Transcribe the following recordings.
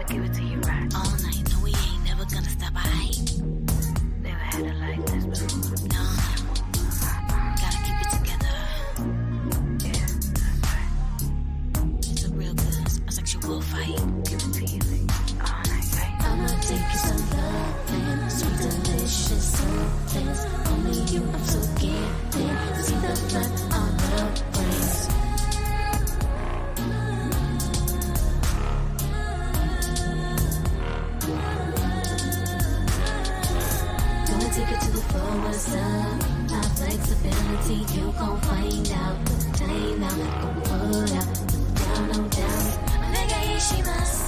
Give it to you right all night. No, we ain't never gonna stop. I ain't never had it like this before. No, gotta keep it together. Yeah, that's right. It's a real good, a sexual fight. Give it to you all night, right? I'ma take you some loving, sweet, delicious somethings. Only you, I'm so gifted. See the blood on the brains. Take it to the fullest of my flexibility. You gon' find out the time I'm gon' put out. No down, no down. Omega Ishimasu.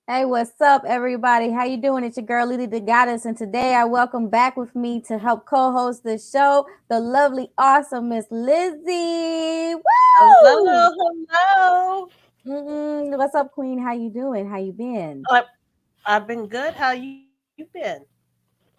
Hey, what's up, everybody? How you doing? It's your girl, LeeLee Da Goddess, and today I welcome back with me to help co-host the show, the lovely, awesome Miss Lizzie. Woo! Hello. What's up, Queen? How you doing? How you been? I've been good. How you been?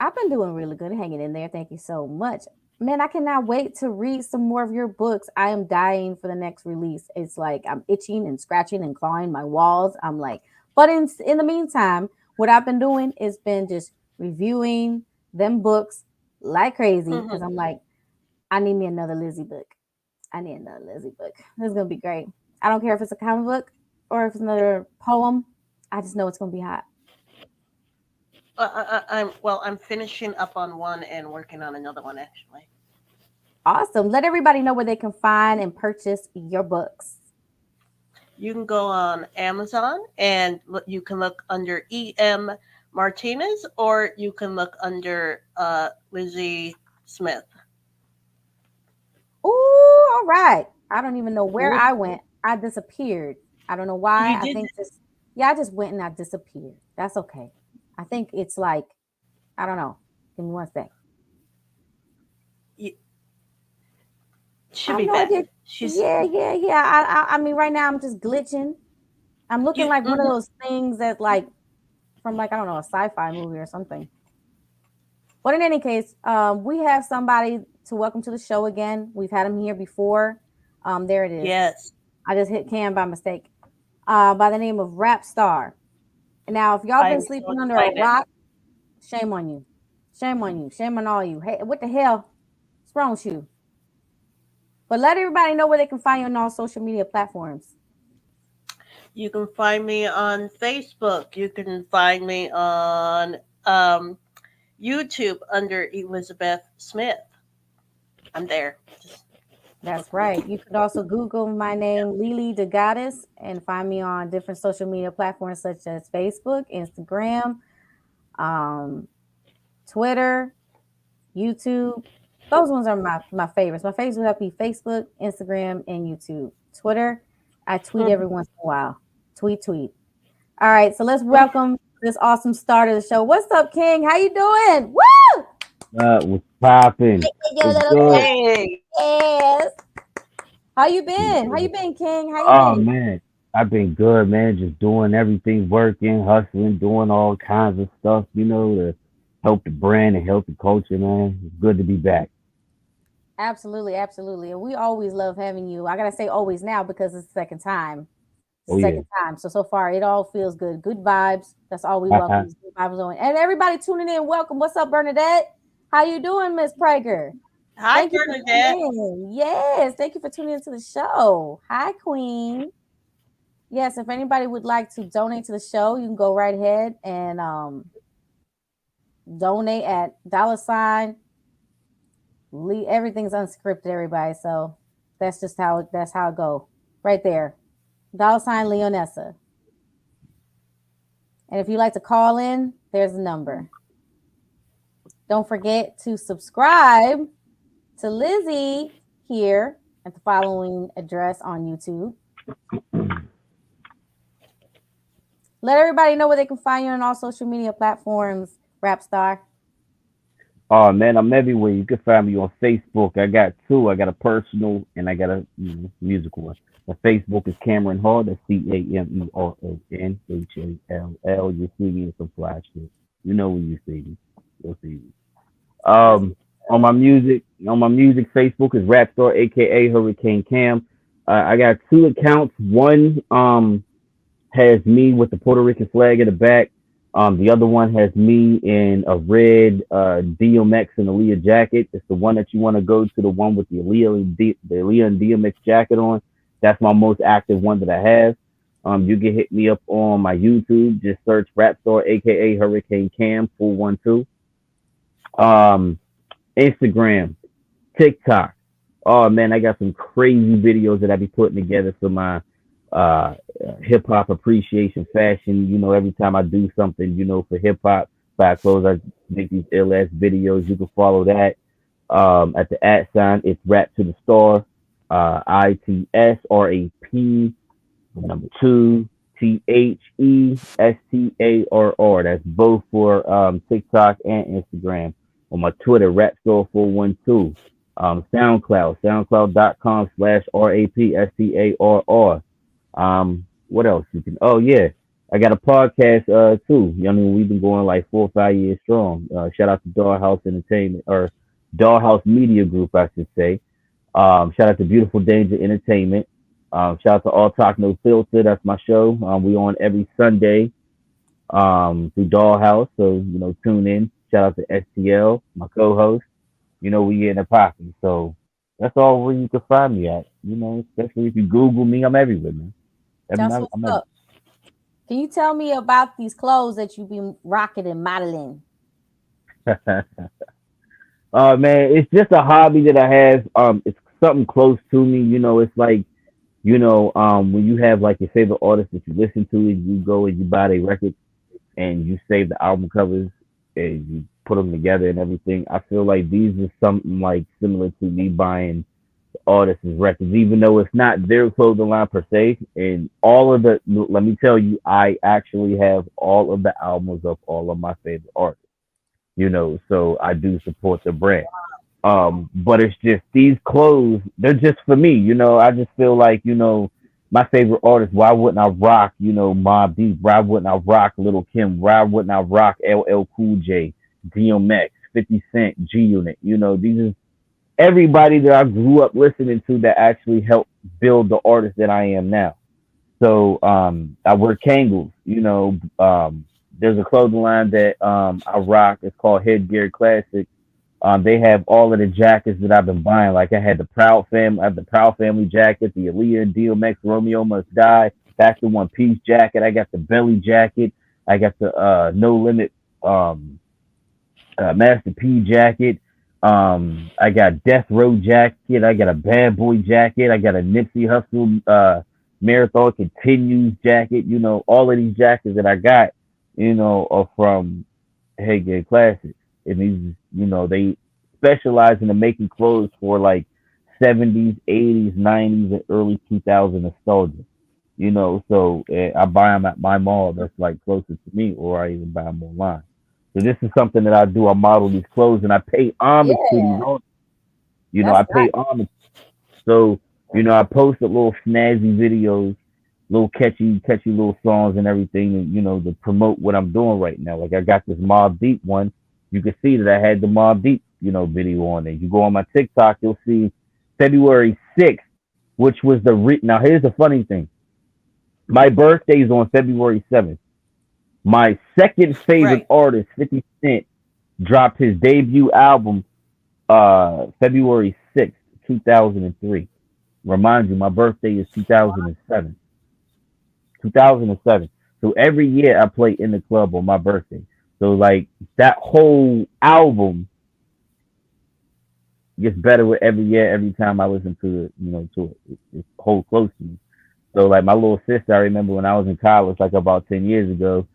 I've been doing really good, hanging in there. Thank you so much. Man, I cannot wait to read some more of your books. I am dying for the next release. It's like I'm itching and scratching and clawing my walls. I'm like, but in the meantime, what I've been doing is been just reviewing them books like crazy because I'm like, I need me another Lizzie book. I need another Lizzie book. This is gonna be great. I don't care if it's a comic book or if it's another poem. I just know it's gonna be hot. I'm finishing up on one and working on another one actually. Awesome. Let everybody know where they can find and purchase your books. You can go on Amazon and you can look under E.M. Martinez, or you can look under Lizzie Smith. Ooh, all right. I don't even know where I went. I disappeared. I don't know why. I just went and I disappeared. That's okay. I think it's like, I don't know. Give me one sec. Should be back. Yeah. I mean, right now I'm just glitching. I'm looking like one of those things that like from like, I don't know, a sci-fi movie or something. But in any case, we have somebody to welcome to the show again. We've had him here before. There it is. Yes. I just hit Cam by mistake. By the name of RapStarr. Now, if y'all been sleeping under a rock, shame on you. Shame on you. Shame on all you. Hey, what the hell? What's wrong with you? But let everybody know where they can find you on all social media platforms. You can find me on Facebook. You can find me on YouTube under Elizabeth Smith. I'm there. That's right. You could also Google my name, LeeLee Da Goddess, and find me on different social media platforms such as Facebook, Instagram, Twitter, YouTube. Those ones are my favorites. My favorites would be Facebook, Instagram, and YouTube. Twitter, I tweet every once in a while. Tweet. All right, so let's welcome this awesome start of the show. What's up, King? How you doing? Woo! What's popping? Yes. How you Been been? How you good. been, King? How you Oh been? man, I've been good, man. Just doing everything, working, hustling, doing all kinds of stuff, to help the brand and help the culture, man. It's good to be back. Absolutely, absolutely. And we always love having you. I gotta say always now because it's the second time. Oh yeah. Second time. So far it all feels good. Good vibes. That's all we welcome. Is good vibes on. And everybody tuning in, welcome. What's up, Bernadette? How you doing, Miss Prager? Hi, Thank you for Bernadette. tuning in. Yes, thank you for tuning into the show. Hi, Queen. Yes, if anybody would like to donate to the show, you can go right ahead and donate at dollar sign. Everything's unscripted, everybody. So that's how it go. Right there. Dollar sign Leonessa. And if you'd like to call in, there's a number. Don't forget to subscribe to Lizzie here at the following address on YouTube. Let everybody know where they can find you on all social media platforms, RapStarr. Oh man, I'm everywhere. You can find me on Facebook. I got two. I got a personal and I got a musical one. The Facebook is Cameron Hall. That's CameronHall. You see me in some flash shit. You know when you see me. You'll see me. That's Um, on my music, Facebook is RapStarr, aka Hurricane Cam. I got two accounts. One has me with the Puerto Rican flag in the back. The other one has me in a red DMX and Aaliyah jacket. It's the one that you want to go to, the one with the Aaliyah and DMX jacket on. That's my most active one that I have. You can hit me up on my YouTube. Just search RapStarr, aka Hurricane Cam 412. Um, Instagram, TikTok. Oh man, I got some crazy videos that I be putting together for my uh hip hop appreciation fashion. Every time I do something, for hip hop, buy clothes, I make these ill ass videos. You can follow that. At the at sign, it's rap to the star. ITSRAP number two THESTARR. That's both for TikTok and Instagram. On my Twitter, RapStore412. SoundCloud.com/RAPSTARR. What else? Oh yeah, I got a podcast too. We've been going like 4 or 5 years strong. Shout out to Dollhouse Entertainment, or Dollhouse Media Group, I should say. Shout out to Beautiful Danger Entertainment. Shout out to All Talk No Filter. That's my show. We on every Sunday through Dollhouse. So, tune in. Shout out to STL, my co-host. We in the pocket. So that's all where you can find me at. Especially if you Google me, I'm everywhere, man. what's I'm up. Can you tell me about these clothes that you've been rocking and modeling? Man, it's just a hobby that I have. It's something close to me. It's like, when you have like your favorite artist that you listen to, and you go and you buy their records and you save the album covers and you put them together and everything. I feel like these are something like similar to me buying the artist's records, even though it's not their clothing line per se. And let me tell you, I actually have all of the albums of all of my favorite artists. So I do support the brand. But it's just these clothes, they're just for me. I just feel like, my favorite artist, why wouldn't I rock, Mobb Deep? Why wouldn't I rock Little Kim? Why wouldn't I rock LL Cool J, DMX, 50 Cent, G Unit? These are everybody that I grew up listening to that actually helped build the artist that I am now. So I wear Kangles, there's a clothing line that I rock. It's called Headgear Classic. They have all of the jackets that I've been buying. Like I had the Proud Family, I have the Proud Family jacket, the Aaliyah and DMX Romeo Must Die, Back to One Piece jacket. I got the Belly jacket. I got the No Limit Master P jacket. I got Death Row jacket. I got a Bad Boy jacket. I got a Nipsey Hussle Marathon Continues jacket. All of these jackets that I got, are from Headgear Classics. And these, they specialize in the making clothes for like 70s, 80s, 90s, and early 2000s nostalgia. So I buy them at my mall that's like closer to me, or I even buy them online. So this is something that I do. I model these clothes and I pay homage to these Yeah, artists. that's I pay homage. So I posted little snazzy videos, little catchy little songs and everything, and to promote what I'm doing right now. Like I got this Mobb Deep one. You can see that I had the Mobb Deep, video on there. You go on my TikTok, you'll see February 6th, which was now here's the funny thing. My birthday is on February 7th. My second favorite Right. artist, 50 Cent, dropped his debut album February 6th, 2003. Remind you, my birthday is 2007. 2007. So every year I play in the club on my birthday. So like that whole album gets better with every year. Every time I listen to it, it holds close to me. So like my little sister, I remember when I was in college, like about 10 years ago,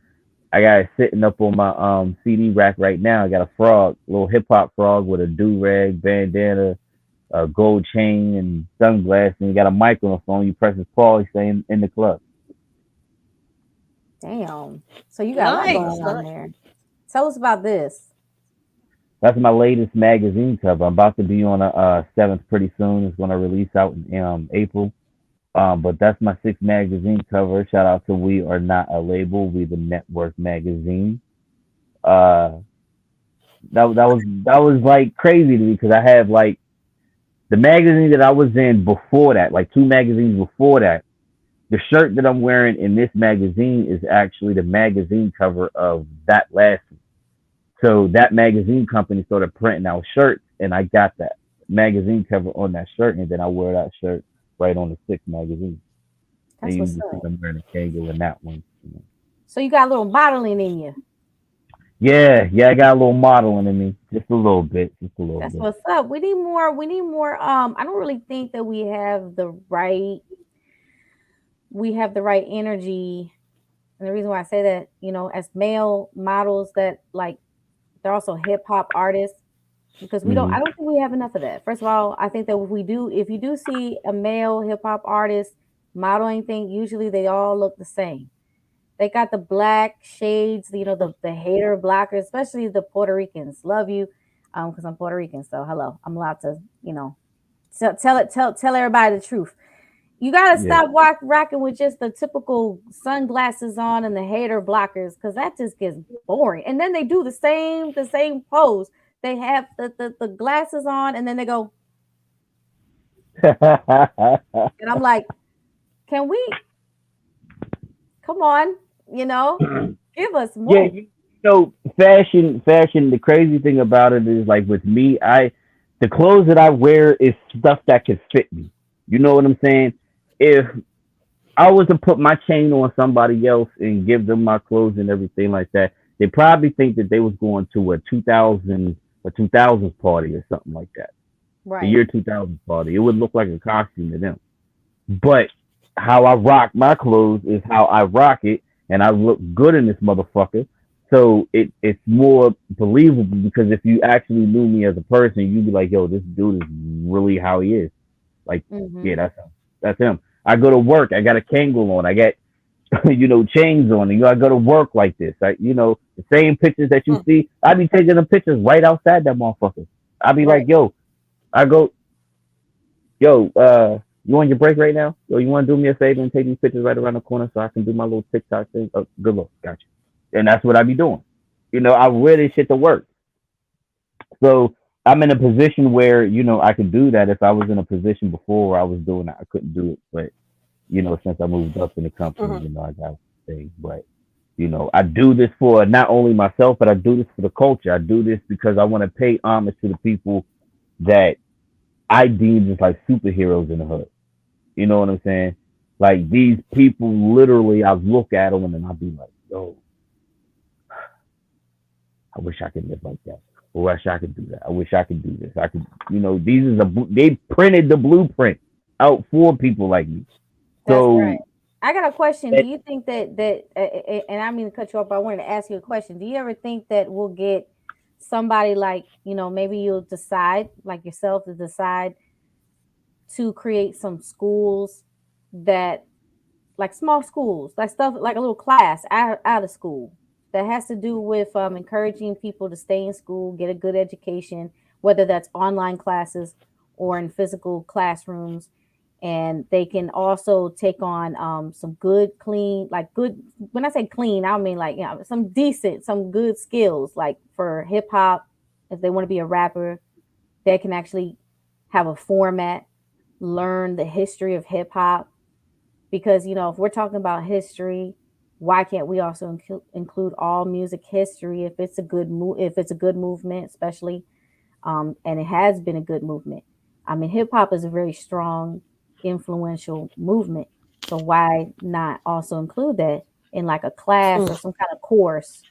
I got it sitting up on my CD rack right now. I got a frog, a little hip hop frog with a do rag, bandana, a gold chain, and sunglasses. And you got a mic on the phone. You press his pause, saying in the club. Damn. So you got a lot Nice. going on Nice. there. Tell us about this. That's my latest magazine cover. I'm about to be on a seventh pretty soon. It's going to release out in April. But that's my sixth magazine cover. Shout out to We Are Not a Label, We the Network magazine. Uh, that was like crazy to me because I have like the magazine that I was in before that, like two magazines before that. The shirt that I'm wearing in this magazine is actually the magazine cover of that last one. So that magazine company started printing out shirts, and I got that magazine cover on that shirt, and then I wear that shirt right on the sixth magazine. And That's you what's can see up. I'm wearing a Kango in that one. So you got a little modeling in you. Yeah, I got a little modeling in me, just a little bit, just a little That's bit. what's up. We need more. We need more. I don't really think that we have the right energy. And the reason why I say that, as male models that like they're also hip hop artists because I Hmm. don't think we have enough of that. First of all, I think that if you do see a male hip hop artist modeling thing, usually they all look the same. They got the black shades, the hater blockers, especially the Puerto Ricans. Love you, because I'm Puerto Rican. So hello, I'm allowed to, tell everybody the truth. You gotta Yeah. stop rocking with just the typical sunglasses on and the hater blockers, because that just gets boring. And then they do the same pose. They have the glasses on, and then they go, and I'm like, can we come on, give us Yeah, more. fashion. The crazy thing about it is, like with me, the clothes that I wear is stuff that can fit me. You know what I'm saying? If I was to put my chain on somebody else and give them my clothes and everything like that, they probably think that they was going to a 2000s party or something like that. The Right. year 2000 party. It would look like a costume to them. But how I rock my clothes is how I rock it, and I look good in this motherfucker. So it's more believable because if you actually knew me as a person, you'd be like, "Yo, this dude is really how he is." Like, Mm-hmm. yeah, that's him. That's him. I go to work. I got a Kangol on. I got chains on. And I go to work like this. The same pictures that you Hmm. see. I be taking the pictures right outside that motherfucker. I be like, Right. "Yo," I go, "Yo, you on your break right now? Yo, you want to do me a favor and take these pictures right around the corner so I can do my little TikTok thing?" Oh, good luck. Gotcha. And that's what I be doing. I wear this shit to work. So I'm in a position where, I could do that. If I was in a position before where I was doing it, I couldn't do it. But, since I moved up in the company, Hmm. I got to say, but, I do this for not only myself, but I do this for the culture. I do this because I want to pay homage to the people that I deem as like superheroes in the hood. You know what I'm saying? Like these people, literally, I look at them and then I'll be like, "Yo, I wish I could live like that. I wish I could do that. I wish I could do this. I could, these is they printed the blueprint out for people like me." That's right. So I got a question. Do that, you think and I mean to cut you off, but I wanted to ask you a question. Do you ever think that we'll get somebody like, maybe you'll decide, like yourself, to decide to create some schools that, like small schools, like stuff like a little class out of school that has to do with encouraging people to stay in school, get a good education, whether that's online classes or in physical classrooms, and they can also take on some good, clean, like good. When I say clean, I mean like some decent, some good skills, like for hip hop. If they want to be a rapper, they can actually have a format, learn the history of hip hop. Because if we're talking about history, why can't we also include all music history if it's a good if it's a good movement, especially and it has been a good movement. I mean, hip hop is a very strong, influential movement. So why not also include that in like a class or some kind of course,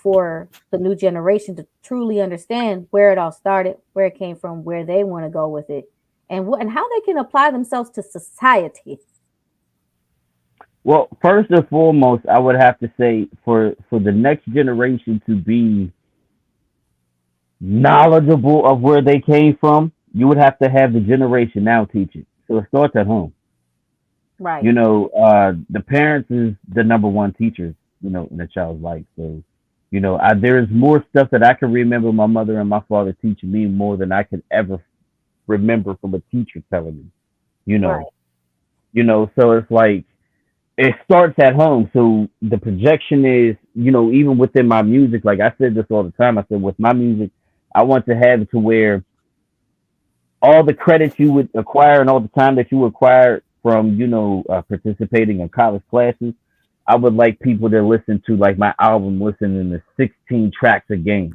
for the new generation to truly understand where it all started, where it came from, where they want to go with it, and how they can apply themselves to society. Well, first and foremost, I would have to say for the next generation to be knowledgeable of where they came from, you would have to have the generation now teach it. So it starts at home. Right. The parents is the number one teachers, in a child's life. So, there's more stuff that I can remember my mother and my father teaching me more than I could ever remember from a teacher telling me, Right. So it's like, it starts at home. So the projection is, even within my music, like I said this all the time, I said with my music, I want to have it to where all the credits you would acquire and all the time that you acquired from, participating in college classes, I would like people to listen to like my album, listening to 16 tracks a game.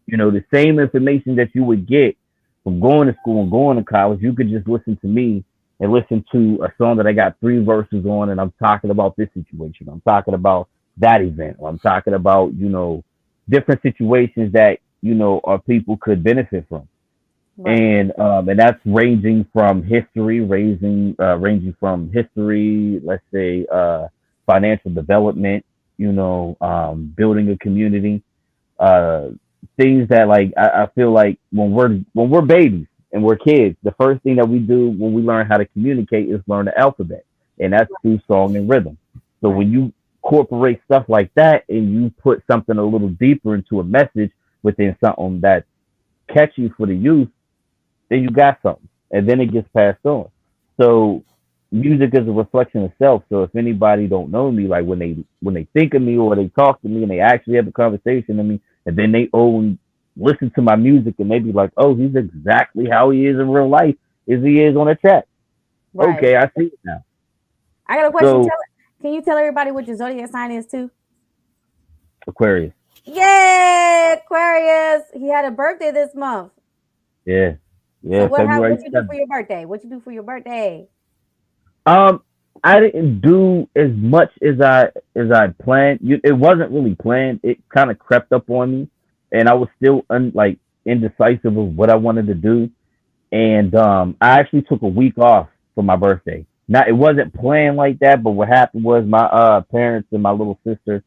The same information that you would get from going to school and going to college, you could just listen to me and listen to a song that I got 3 verses on, and I'm talking about this situation. I'm talking about that event. Or I'm talking about, different situations that, our people could benefit from. Right. And that's ranging from history, ranging from history, let's say, financial development, building a community, things that like, I feel like when we're babies and we're kids, the first thing that we do when we learn how to communicate is learn the alphabet, and that's through song and rhythm. So when you incorporate stuff like that and you put something a little deeper into a message within something that's catchy for the youth, then you got something, and then it gets passed on. So music is a reflection of self. So if anybody don't know me, like when they think of me or they talk to me and they actually have a conversation with me, and then they listen to my music and they be like, oh, he's exactly how he is in real life as he is on a track. Right. Okay, I see it now. I got a question. So, Can you tell everybody what your zodiac sign is too? Aquarius. Yay, Aquarius! He had a birthday this month. Yeah. So what February you do for your birthday? What you do for your birthday? I didn't do as much as I planned. It wasn't really planned. It kind of crept up on me, and I was still indecisive of what I wanted to do. And I actually took a week off for my birthday. Now it wasn't planned like that, but what happened was my parents and my little sister,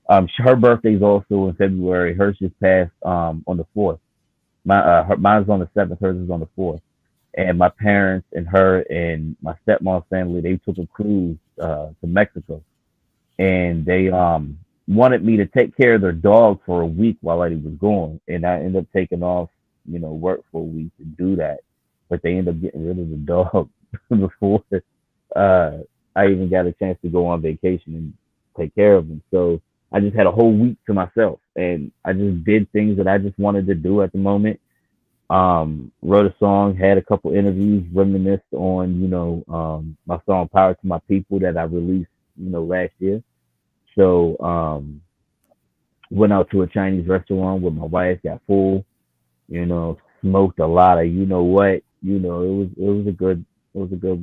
her birthday's also in February. Hers just passed on the 4th. Mine's on the 7th. Hers is on the 4th. And my parents and her and my stepmom's family, they took a cruise to Mexico, and they wanted me to take care of their dog for a week while I was gone, and I ended up taking off, work for a week to do that. But they ended up getting rid of the dog before I even got a chance to go on vacation and take care of him. So I just had a whole week to myself, and I just did things that I just wanted to do at the moment. Wrote a song, had a couple interviews, reminisced on, my song Power to My People that I released, last year. So, went out to a Chinese restaurant with my wife, got full, smoked a lot of, what, it was a good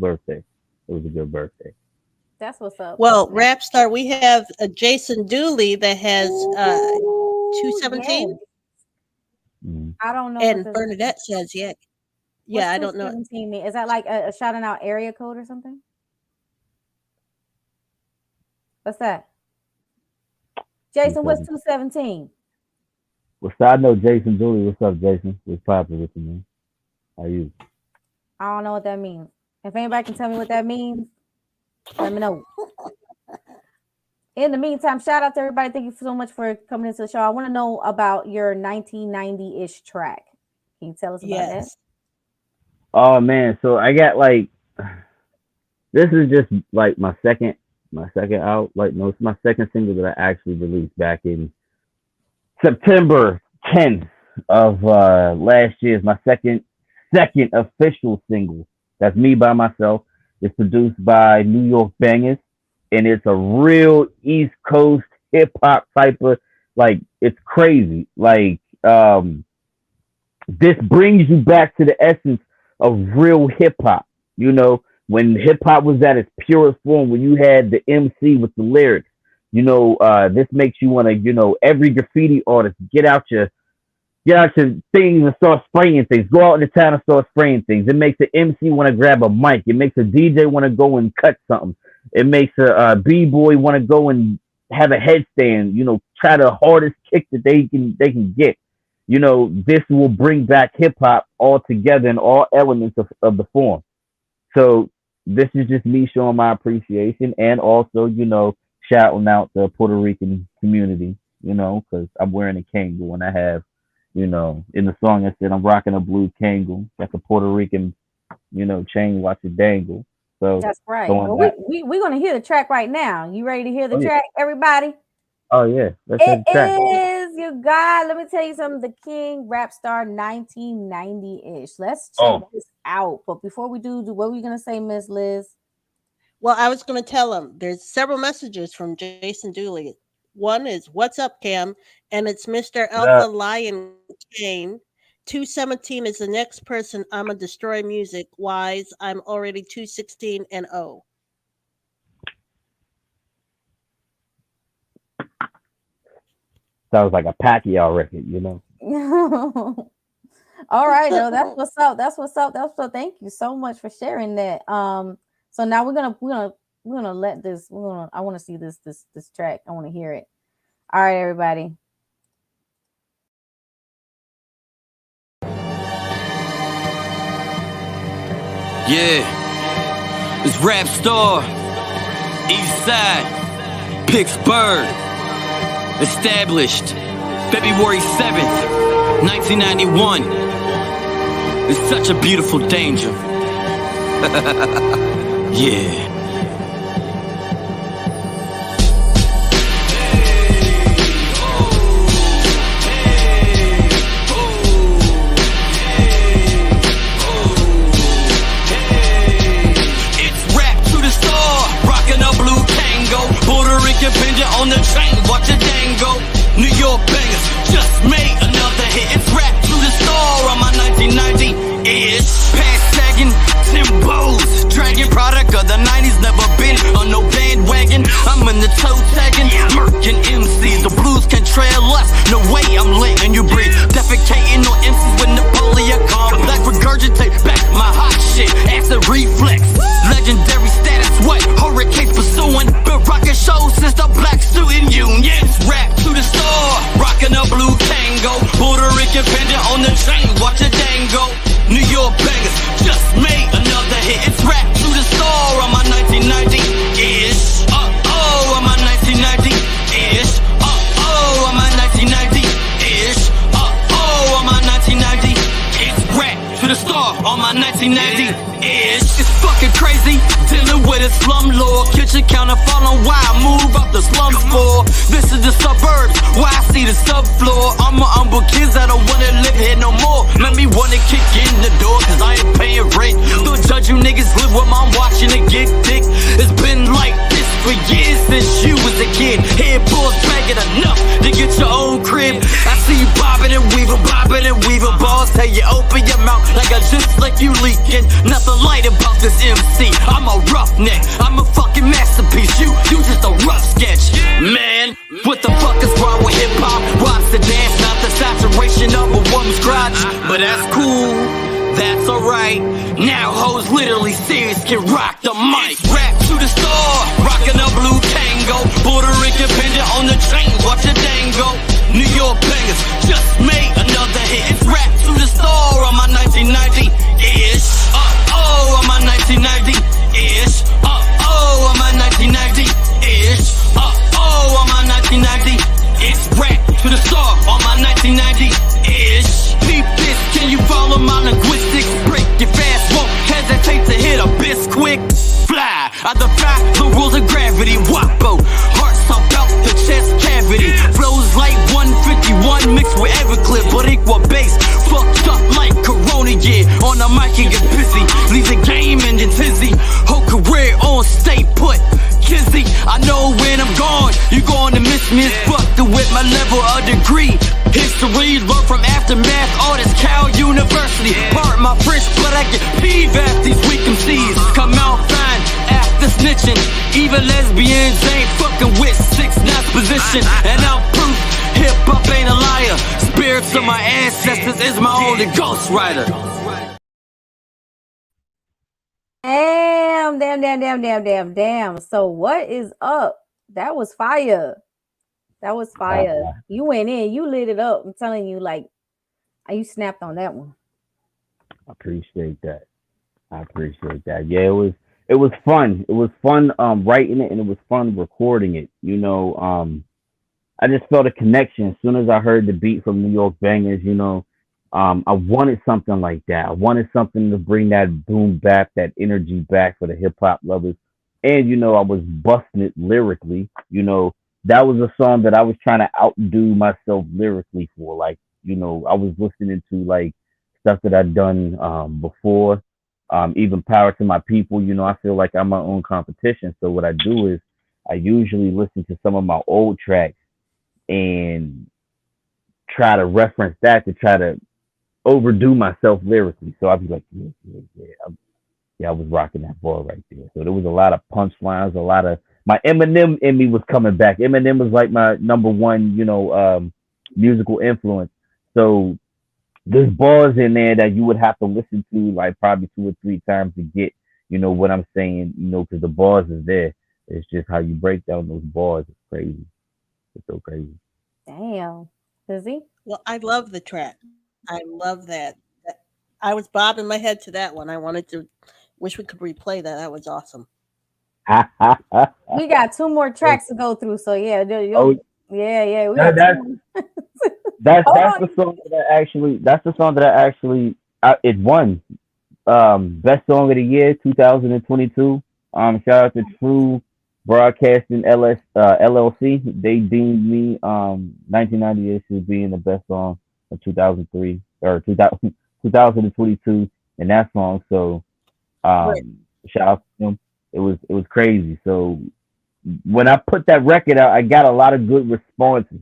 birthday. It was a good birthday. That's what's up. Well, RapStarr, we have Jason Dooley that has 217. Yes. I don't know. And Bernadette says, yeah. Yeah, I don't know. 217 mean? Is that like a shouting out area code or something? What's that? Jason, what's 217? Well, side note, Jason Dooley. What's up, Jason? What's poppin' with you, man? How are you? I don't know what that means. If anybody can tell me what that means, let me know. In the meantime, shout out to everybody. Thank you so much for coming into the show. I want to know about your 1990-ish track. Can you tell us about that? Oh man, so I got like this is just like my second out. Like, no, it's my second single that I actually released back in September 10th of last year. It's my second official single. That's me by myself. It's produced by New York Bangers, and it's a real East Coast hip hop type of, like, it's crazy. Like, this brings you back to the essence of real hip hop. You know, when hip hop was at its purest form, when you had the MC with the lyrics. You know, this makes you want to, you know, every graffiti artist, get out your things and start spraying things. Go out in the town and start spraying things. It makes the MC want to grab a mic. It makes a DJ want to go and cut something. It makes a B-boy want to go and have a headstand, you know, try the hardest kick that they can get. You know, this will bring back hip hop all together in all elements of the form. So this is just me showing my appreciation, and also, you know, shouting out the Puerto Rican community, you know, because I'm wearing a Kangol, and I have, you know, in the song I said I'm rocking a blue Kangol, like a Puerto Rican, you know, chain watch it dangle. So that's right. Well, we're gonna hear the track right now. You ready to hear the track, everybody? Oh yeah, let's hear the track. It is, you guys. Let me tell you something. The King RapStarr 1990-ish. Let's check this out. But before we do, what were you gonna say, Miss Liz? Well, I was going to tell him there's several messages from Jason Dooley. One is, "What's up, Cam?" And it's Mr. Alpha Lion Kane. 217 is the next person. I'm a destroy music wise. I'm already 216 and 0. Sounds like a Pacquiao record, you know. All right, no, that's what's up. That's what's up. Thank you so much for sharing that. So now we're gonna let this. I want to see this track. I want to hear it. All right, everybody. Yeah, it's RapStarr, East Side, Pittsburgh, established February 7th, 1991. It's such a beautiful danger. Yeah. Puerto Rican pendant on the train, watch it dango. New York Bangers just made another hit. It's Rap to the Star on my 1990-ish. Past sagging, Timbos, dragon product of the 90s. Never been on no bandwagon. I'm in the toe tagging, murking MCs. The blues can trail us. No way I'm letting you breathe. Defecating on MCs with Napoleon complex. Regurgitate back my hot shit. Acid reflex. Legendary status, what? Hurricanes pursuing. Been rocking shows since the Black Student Union. Rap to the Star, rocking a blue Tango. Puerto Rican pendant on the train, watch it dango. New York Bangers just made another hit. It's Rap to the Star on my 1990-ish. On my 1990-ish. On my 1990-ish. On my 1990. It's Rap to the Star on my 1990-ish. It's fucking crazy, dealing with a slum lord. Kitchen counter falling while I move up the slums for. This is the suburbs, where I see the subfloor. I'm a humble kids that don't wanna live here no more. Let me wanna kick in the door, cause I ain't paying rent. Don't judge you niggas, live with mom watching it get thick. It's been like this for years since you was a kid. Head balls dragging enough to get your own crib. I see you bobbing and weaving, balls. Tell you open your mouth like I just like you leaking. Nothing light about this MC. I'm a roughneck, I'm a fucking masterpiece. You just a rough sketch. Man, what the fuck is wrong with hip hop? Rocks the dance, not the saturation of a woman's crotch. But that's cool, that's alright. Now hoes literally serious can rock the mic. Rap to the Star, rocking a blue Tango. Puerto Rican pendant on the train, watch it dango. New York Bangers just made another hit. It's Rap to the Star on my 1990-ish. On my 1990-ish. On my 1990-ish. On my 1990. It's Rap to the Star on my 1990-ish. Peep this, can you follow my linguistics? Break it fast, won't hesitate to hit a biscuit. connected with my level of degree. History learned from aftermath, all this Cal University. Part my French, but I get peeve at these weak MCs. Come out fine after snitching. Even lesbians ain't fucking with 6ix9ine's position. And I'm proof, hip hop ain't a liar. Spirits of my ancestors is my only ghostwriter. Damn. So what is up? That was fire. That was fire. You went in, you lit it up. I'm telling you, like, you snapped on that one. I appreciate that. Yeah, it was fun. It was fun writing it, and it was fun recording it. You know, I just felt a connection as soon as I heard the beat from New York Bangers. You know, I wanted something like that. I wanted something to bring that boom bap, that energy back for the hip hop lovers. And you know, I was busting it lyrically. You know, that was a song that I was trying to outdo myself lyrically for. Like, you know, I was listening to like stuff that I'd done before. Even Power to My People. You know, I feel like I'm my own competition. So what I do is I usually listen to some of my old tracks and try to reference that to try to overdo myself lyrically. So I'd be like, yeah, I was rocking that ball right there. So there was a lot of punchlines, a lot of my Eminem in me was coming back. Eminem was like my number one, you know, musical influence. So there's bars in there that you would have to listen to like probably 2 or 3 times to get, you know, what I'm saying, you know, because the bars is there. It's just how you break down those bars. It's crazy. It's so crazy. Damn. Lizzie? Well, I love the track. I love that. I was bobbing my head to that one. I wanted to, wish we could replay that. That was awesome. We got 2 more tracks to go through. So yeah, yeah. That's the song that I actually it won best song of the year 2022. Shout out to True Broadcasting LLC. They deemed me 1998 as being the best song of 2003 or 2022 in that song. So shout out to them. It was crazy. So when I put that record out, I got a lot of good responses.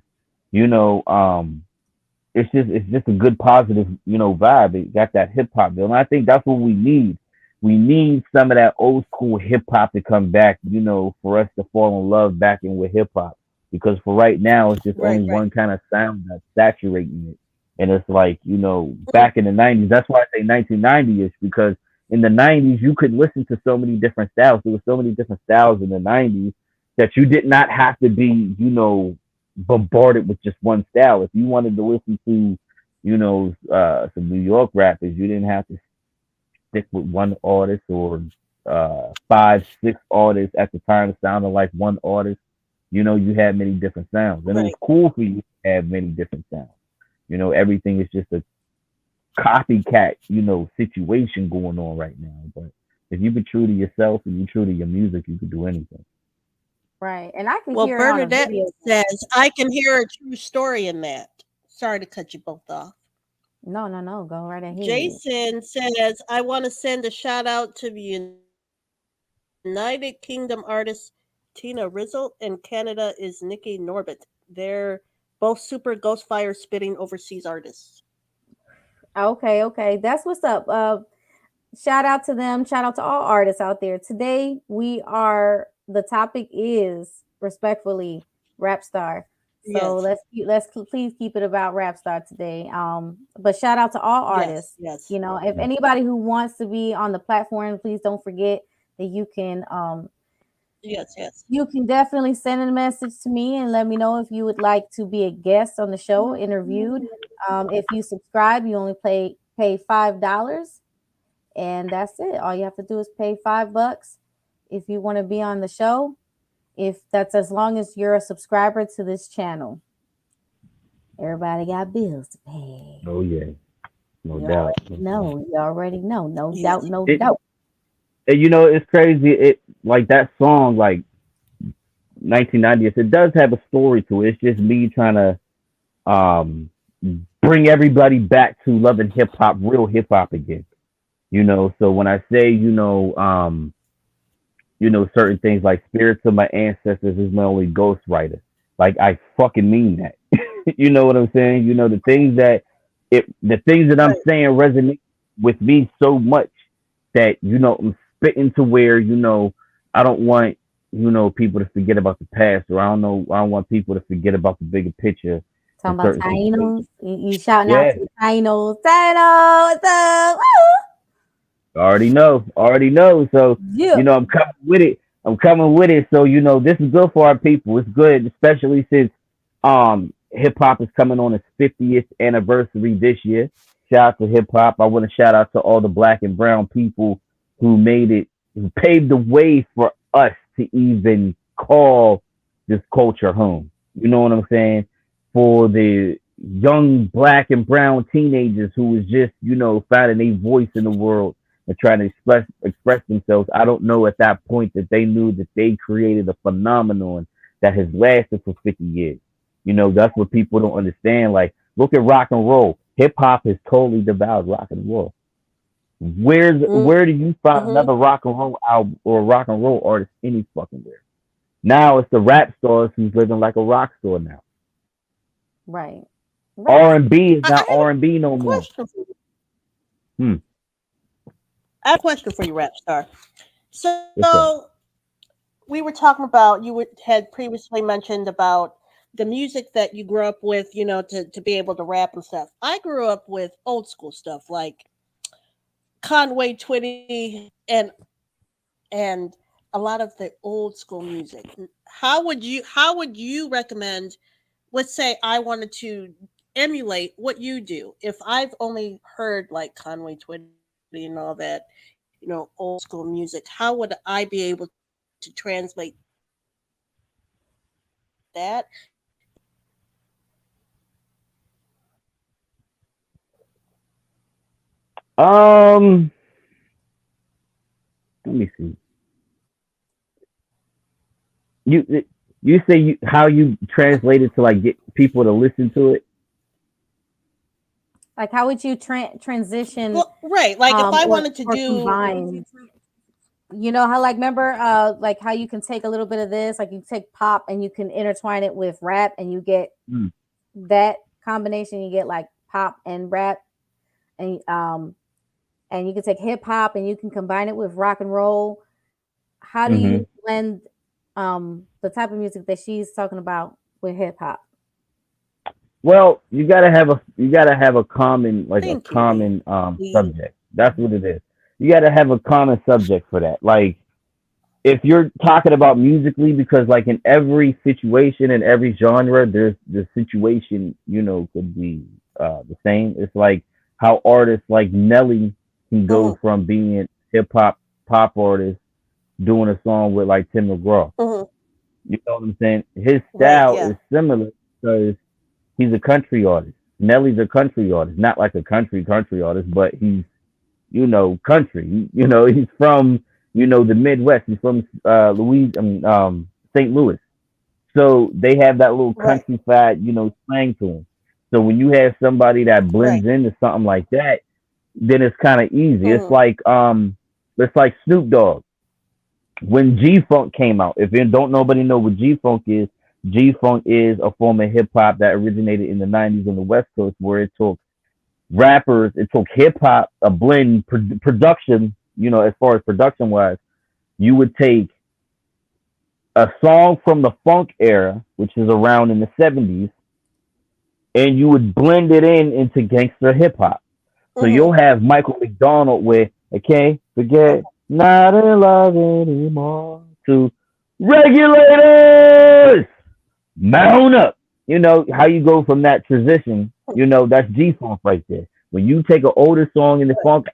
You know, it's just a good positive, you know, vibe. It got that hip hop feel, and I think that's what we need. We need some of that old school hip hop to come back, you know, for us to fall in love back in with hip hop. Because for right now, it's just only one kind of sound that's saturating it, and it's like, you know, back in the 90s. That's why I say 1990-ish, because in the 90s you could listen to so many different styles. There were so many different styles in the 90s that you did not have to be, you know, bombarded with just one style. If you wanted to listen to, you know, some New York rappers, you didn't have to stick with one artist or 5, 6 artists at the time sounded like one artist. You know, you had many different sounds, and it was cool for you to have many different sounds. You know, everything is just a copycat, you know, situation going on right now. But if you be true to yourself and you're true to your music, you can do anything. Right. And I can Well, hear Bernadette says, I can hear a true story in that. Sorry to cut you both off. No. Go right ahead. Jason says, I want to send a shout out to the United Kingdom artist Tina Rizzle, and Canada is Nikki Norbit. They're both super Ghostfire spitting overseas artists. Okay. That's what's up. Shout out to them. Shout out to all artists out there. Today the topic is respectfully RapStarr. So let's please keep it about RapStarr today. But shout out to all artists. Yes. You know, if anybody who wants to be on the platform, please don't forget that you can Yes. you can definitely send a message to me and let me know if you would like to be a guest on the show, interviewed. If you subscribe, you only pay $5, and that's it. All you have to do is pay $5 if you want to be on the show. If that's as long as you're a subscriber to this channel. Everybody got bills to pay. Oh yeah, no doubt. No, you already know. No doubt. And you know, it's crazy. It like that song, like 1990s. It does have a story to it. It's just me trying to bring everybody back to loving hip hop, real hip hop again. You know, so when I say, you know, certain things like Spirits of My Ancestors is my only ghostwriter. like I fucking mean that. You know what I'm saying? You know, the things that I'm saying resonate with me so much that, you know, I'm spitting to where, you know, I don't want, you know, people to forget about the past, or I don't want people to forget about the bigger picture. Talking about Tainos. You shouting out Yeah. to Tainos. Tainos, what's up? Woo! Already know. So, Yeah. you know, I'm coming with it. So, you know, this is good for our people. It's good, especially since hip hop is coming on its 50th anniversary this year. Shout out to hip hop. I want to shout out to all the black and brown people who paved the way for us to even call this culture home. You know what I'm saying? For the young black and brown teenagers who was just, you know, finding a voice in the world and trying to express themselves. I don't know at that point that they knew that they created a phenomenon that has lasted for 50 years. You know, that's what people don't understand. Like, look at rock and roll. Hip hop has totally devoured rock and roll. Where do you find another rock and roll album or a rock and roll artist any fucking where? Now it's the rap stars who's living like a rock star now. Right. R&B is not R&B no more. I have a question for you, RapStarr. So we were talking about, had previously mentioned about the music that you grew up with, you know, to be able to rap and stuff. I grew up with old school stuff like Conway Twitty and a lot of the old school music. How would you recommend, let's say I wanted to emulate what you do, if I've only heard like Conway Twitty and all that, you know, old school music, how would I be able to translate that? Let me see. You say how you translate it to like get people to listen to it. Like, how would you transition? Well, right. Like, if I wanted to do combine, you know how, like, remember, like how you can take a little bit of this, like you take pop and you can intertwine it with rap, and you get that combination. You get like pop and rap, and you can take hip hop and you can combine it with rock and roll. How do you blend the type of music that she's talking about with hip hop? Well, you gotta have a common subject. That's what it is. You gotta have a common subject for that. Like, if you're talking about musically, because like in every situation in every genre, there's the situation, you know, could be the same. It's like how artists like Nelly can go from being hip hop pop artist doing a song with like Tim McGraw. You know what I'm saying? His style is similar because he's a country artist. Nelly's a country artist, not like a country artist, but he's, you know, country. You know, he's from, you know, the Midwest. He's from St. Louis. So they have that little countryside, you know, slang to him. So when you have somebody that blends into something like that, then it's kind of easy. It's like Snoop Dogg. When G-Funk came out, if you don't nobody know what G-Funk is a form of hip hop that originated in the 90s on the West Coast, where it took rappers, it took hip hop, a blend production, you know, as far as production wise, you would take a song from the funk era, which is around in the 70s, and you would blend it into gangster hip hop. So you'll have Michael McDonald with I Can't Forget, Not in Love Anymore, to Regulators, Mount Up. You know how you go from that transition, you know, that's G-Funk right there. When you take an older song in the funk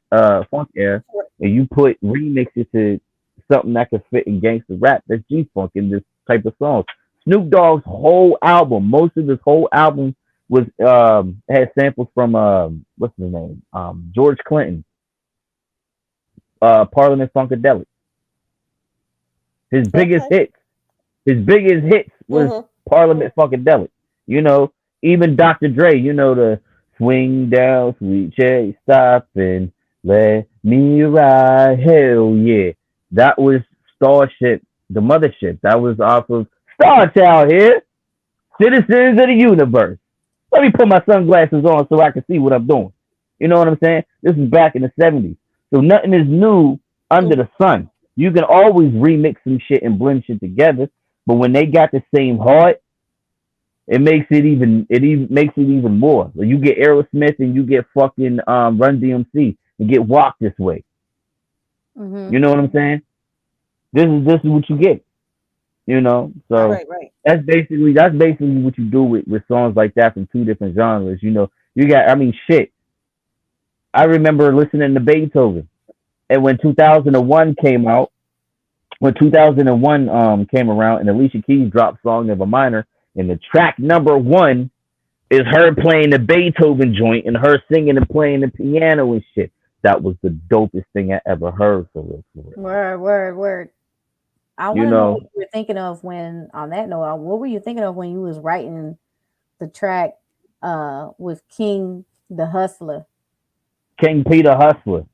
era and you put remix it to something that could fit in gangster rap, that's G-Funk in this type of song. Snoop Dogg's whole album, most of his whole album was had samples from what's his name? George Clinton. Parliament Funkadelic. His biggest hits was Parliament Funkadelic. You know, even Dr. Dre, you know, the swing down, sweet cherry, stop and let me ride. Hell yeah. That was Starship, the mothership. That was off of Star Child here. Citizens of the universe. Let me put my sunglasses on so I can see what I'm doing. You know what I'm saying? This is back in the 70s. So nothing is new under the sun. You can always remix some shit and blend shit together, but when they got the same heart, it makes it even more. So you get Aerosmith and you get fucking Run DMC and get Walk This Way. Mm-hmm. You know what I'm saying? This is what you get. You know, so Right. that's basically what you do with songs like that from two different genres. You know, you got, I mean, shit. I remember listening to Beethoven, and when 2001 came around, and Alicia Keys dropped "Song of a Minor," and the track number 1 is her playing the Beethoven joint and her singing and playing the piano and shit. That was the dopest thing I ever heard for real. Word. I want to know what you were thinking of when, on that note, what were you thinking of when you was writing the track with King the Hustler? King Peter Hustler.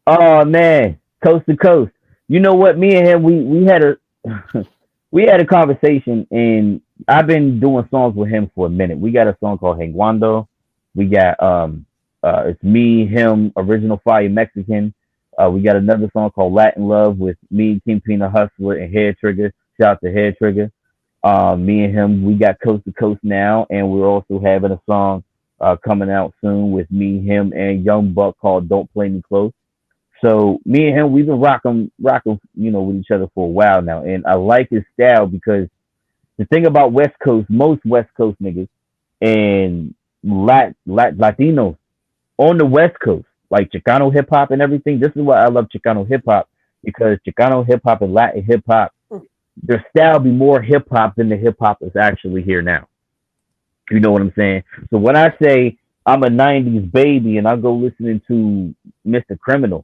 Oh man, Coast to Coast. You know what? Me and him, we had a conversation, and I've been doing songs with him for a minute. We got a song called Henguando. We got it's me, him, Original Fire Mexican. We got another song called Latin Love with me, King Peter Hustler, and Hair Trigger. Shout out to Hair Trigger. Me and him, we got Coast to Coast now, and we're also having a song coming out soon with me, him, and Young Buck called Don't Play Me Close. So me and him, we've been rocking, you know, with each other for a while now, and I like his style because the thing about West Coast, most West Coast niggas and Latinos on the West Coast, like Chicano hip hop and everything. This is why I love Chicano hip hop, because Chicano hip hop and Latin hip hop, their style be more hip hop than the hip hop is actually here now. You know what I'm saying? So when I say I'm a 90s baby and I go listening to Mr. Criminal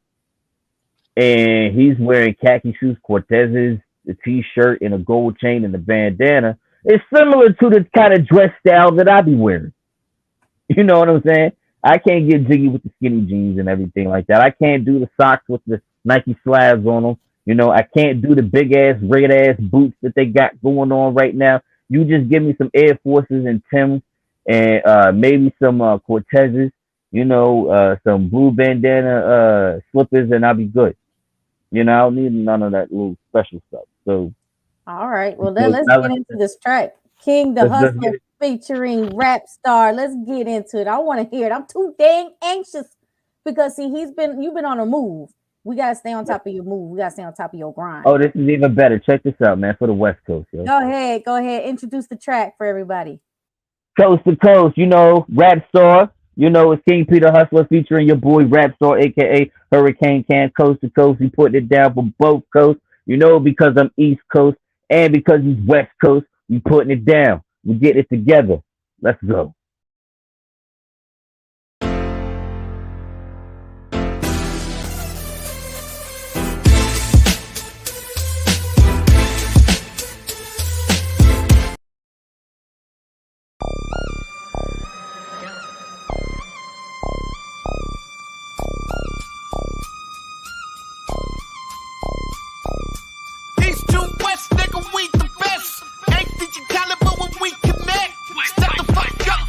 and he's wearing khaki shoes, Cortezes, a t-shirt and a gold chain and a bandana, it's similar to the kind of dress style that I be wearing. You know what I'm saying? I can't get jiggy with the skinny jeans and everything like that. I can't do the socks with the Nike slabs on them. You know, I can't do the big ass, red ass boots that they got going on right now. You just give me some Air Forces and Timbs and maybe some Cortezes, you know, some blue bandana slippers, and I'll be good. You know, I don't need none of that little special stuff. So, all right. Well, then let's get into this track. King the Hustler featuring RapStarr. Let's get into it. I want to hear it. I'm too dang anxious because see, you've been on a move. We gotta stay on top of your move. We gotta stay on top of your grind. Oh, this is even better. Check this out, man, for the West Coast. Yo. Go ahead. Introduce the track for everybody. Coast to Coast, you know, RapStarr. You know, it's King Peter Hustler featuring your boy RapStarr, aka Hurricane Can. Coast to Coast. He putting it down for both coasts. You know, because I'm East Coast and because he's West Coast, we putting it down. We get it together. Let's go. East to West, nigga, we the best. Ain't the caliber when we connect. Step the fuck up,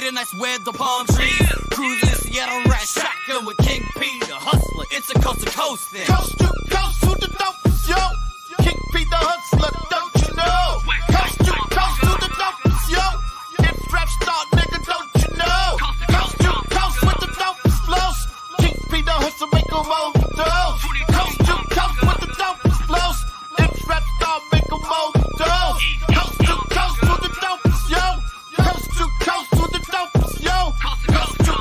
and I swear the palm trees. Cruising in Seattle, rat shotgun with King P, the hustler. It's a coast to coast thing. Coast to coast to the dopest, yo. King P the hustler, don't you know? Coast to the dopest, yo. It's RapStarr, nigga, don't you know? Coast to coast with the dopest flows. King P the hustler, make 'em overdose. Coast to coast with the dopest flows. It's RapStarr, make 'em overdose. Coast to the dopest, yo. Coast to the dopest, yo. Coast to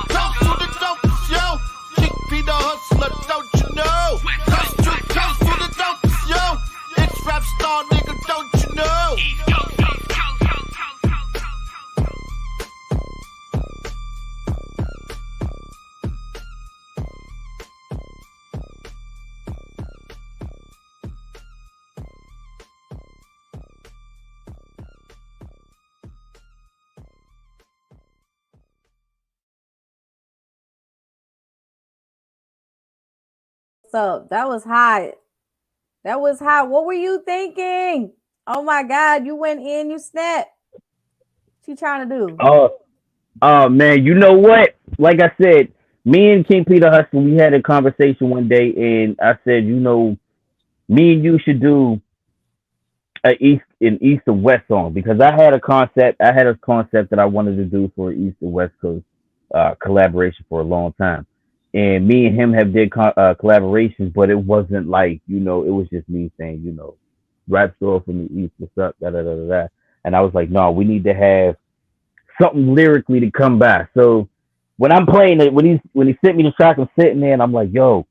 the dopest, yo. King P the hustler, don't you know? Coast to the dopest, yo. It's RapStarr, nigga, don't you know? So that was hot. That was hot. What were you thinking? Oh my God, you went in, you snapped. What you trying to do? Oh man, you know what? Like I said, me and King Peter Hustle, we had a conversation one day, and I said, you know, me and you should do an East and West song, because I had a concept that I wanted to do for East and West Coast collaboration for a long time. And me and him have did collaborations, but it wasn't like, you know, it was just me saying, you know, RapStarr from the East, what's up, da da da da. And I was like, no, we need to have something lyrically to come by. So when I'm playing it, when he sent me the track, I'm sitting there and I'm like, yo,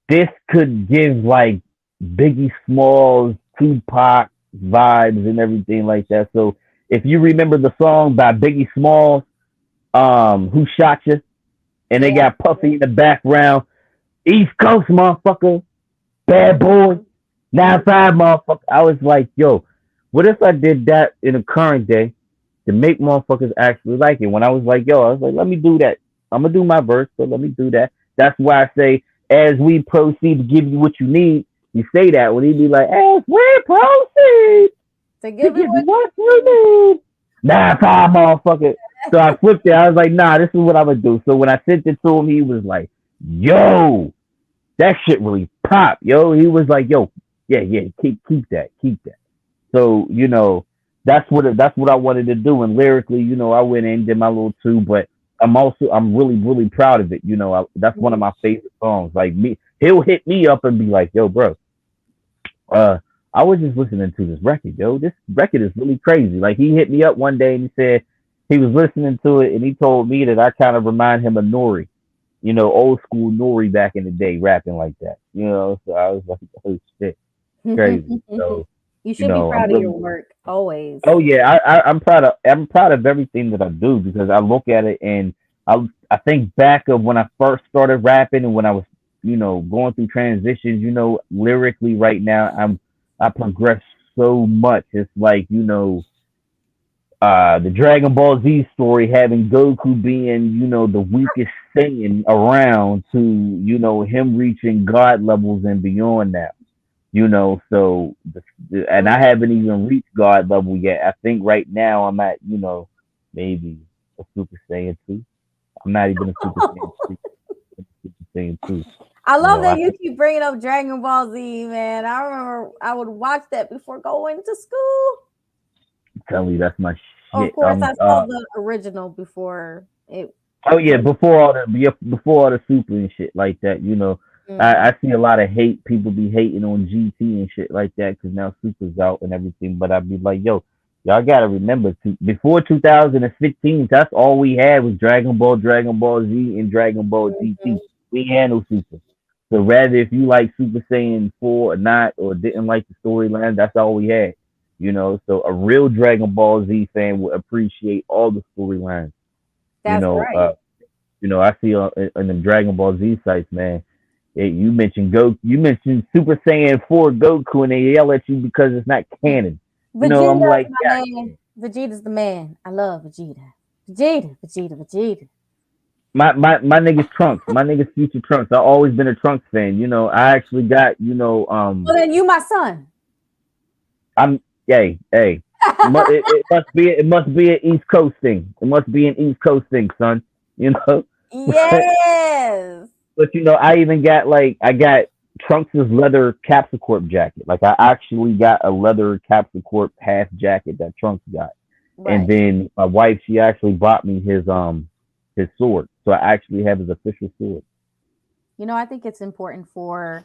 this could give like Biggie Smalls, Tupac vibes and everything like that. So if you remember the song by Biggie Smalls, Who Shot You? And they got Puffy in the background. East Coast, motherfucker. Bad boy. 9-5, motherfucker. I was like, yo, what if I did that in the current day to make motherfuckers actually like it? When I was like, yo, I was like, let me do that. I'm going to do my verse, so let me do that. That's why I say, as we proceed to give you what you need, you say that. When he be like, as we proceed To give to it give what you what you need. 9-5, motherfucker. So I flipped it. I was like, nah, this is what I'm going to do. So when I sent it to him, he was like, yo, that shit really pop, yo. He was like, yo, yeah, keep that. So, you know, that's what I wanted to do. And lyrically, you know, I went in, did my little two, but I'm really, really proud of it. You know, that's one of my favorite songs. Like he'll hit me up and be like, yo, bro, I was just listening to this record, yo. This record is really crazy. Like, he hit me up one day and he said he was listening to it, and he told me that I kind of remind him of Nori, you know, old school Nori back in the day, rapping like that, you know. So I was like, oh shit, crazy. So you should be proud of your work always. Oh yeah, I'm proud of everything that I do, because I look at it and I think back of when I first started rapping and when I was, you know, going through transitions. You know, lyrically right now I progressed so much. It's like, you know, the Dragon Ball Z story, having Goku being, you know, the weakest Saiyan around, to, you know, him reaching God levels and beyond that, you know. So, and I haven't even reached God level yet. I think right now I'm at, you know, maybe a Super Saiyan 2. I'm not even a Super Saiyan 3. Super Saiyan 2. I love that you keep bringing up Dragon Ball Z, man. I remember I would watch that before going to school. I'm telling you, that's my shit. Of course, I saw the original before it. Oh yeah, before all the Super and shit like that, you know. I see a lot of hate. People be hating on GT and shit like that because now Super's out and everything. But I'd be like, yo, y'all gotta remember, before 2015, that's all we had was Dragon Ball Z, and Dragon Ball GT. We had no Super. So rather, if you like Super Saiyan 4 or not, or didn't like the storyline, that's all we had. You know, so a real Dragon Ball Z fan would appreciate all the storylines. That's you know, right. You know, I see on the Dragon Ball Z sites, man. You mentioned Super Saiyan 4 Goku, and they yell at you because it's not canon. You know, I'm like, yeah. Vegeta's the man. I love Vegeta. Vegeta. My nigga's Trunks. My nigga's future Trunks. I've always been a Trunks fan. You know, I actually got, you know, Well, then you my son. Hey. It must be an East Coast thing. It must be an East Coast thing, son. You know. Yes. But I even got I got Trunks' leather Capsule Corp jacket. Like I actually got a leather Capsule Corp half jacket that Trunks got. Right. And then my wife, she actually bought me his sword. So I actually have his official sword. I think it's important for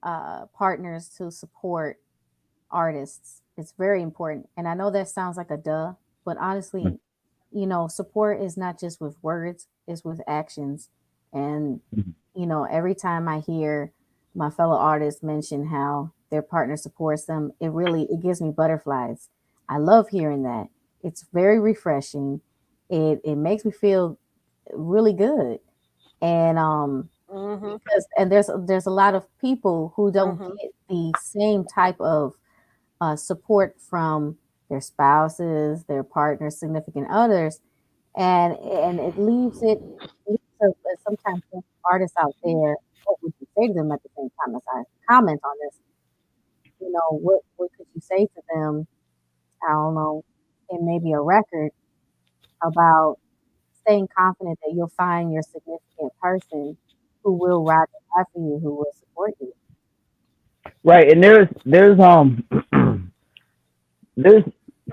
partners to support artists. It's very important. And I know that sounds like a duh, but honestly, support is not just with words, it's with actions. And, every time I hear my fellow artists mention how their partner supports them, it gives me butterflies. I love hearing that. It's very refreshing. It makes me feel really good. And because there's a lot of people who don't get the same type of support from their spouses, their partners, significant others, and it leaves sometimes artists out there. What would you say to them at the same time as I comment on this? What could you say to them? I don't know, in maybe a record about staying confident that you'll find your significant person who will ride the path for you, who will support you. Right, and there's there's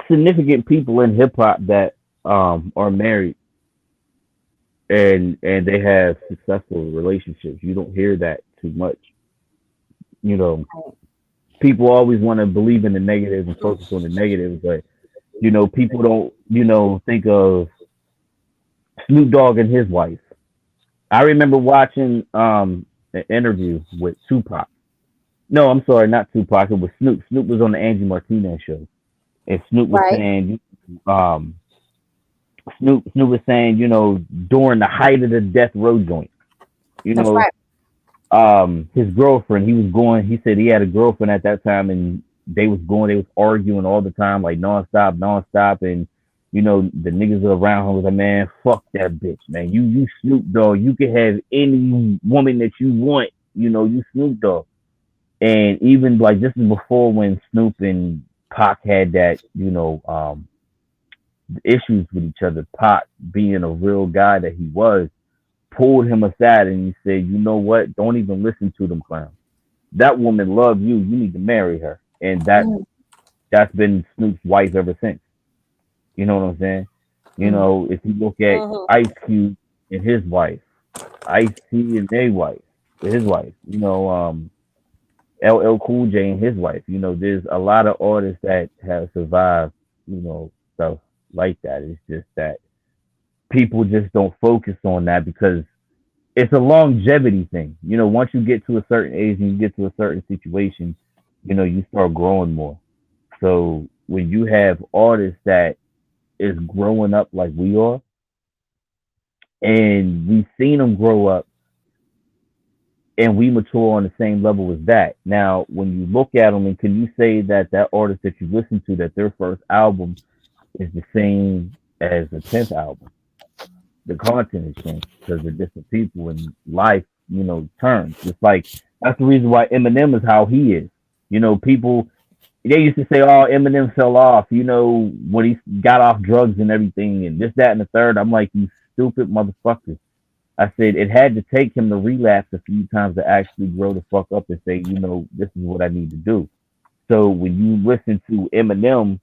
significant people in hip hop that are married and they have successful relationships. You don't hear that too much. People always want to believe in the negatives and focus on the negatives, but people don't think of Snoop Dogg and his wife. I remember watching an interview with Tupac. No, I'm sorry, not Tupac. It was Snoop. Snoop was on the Angie Martinez show, and Snoop was saying, Snoop was saying, during the height of the death row joint, That's right. His girlfriend, he said he had a girlfriend at that time, and they was arguing all the time, like nonstop, and the niggas around him was like, man, fuck that bitch, man. You Snoop Dogg, you can have any woman that you want, you Snoop Dogg. And even like this is before when Snoop and Pac had that, issues with each other. Pac, being a real guy that he was, pulled him aside and he said, you know what? Don't even listen to them clowns. That woman loved you. You need to marry her. And that's been Snoop's wife ever since. You know what I'm saying? If you look at Ice Cube and his wife, Ice-T and his wife, LL Cool J and his wife, there's a lot of artists that have survived, stuff like that. It's just that people just don't focus on that because it's a longevity thing. Once you get to a certain age and you get to a certain situation, you start growing more. So when you have artists that is growing up like we are, and we've seen them grow up, and we mature on the same level as that. Now, when you look at them, and can you say that artist that you listen to, that their first album is the same as the 10th album? The content has changed because of different people and life, turns. It's like, that's the reason why Eminem is how he is. People, they used to say, oh, Eminem fell off, when he got off drugs and everything and this, that, and the third. I'm like, you stupid motherfuckers. I said it had to take him to relapse a few times to actually grow the fuck up and say, this is what I need to do. So when you listen to Eminem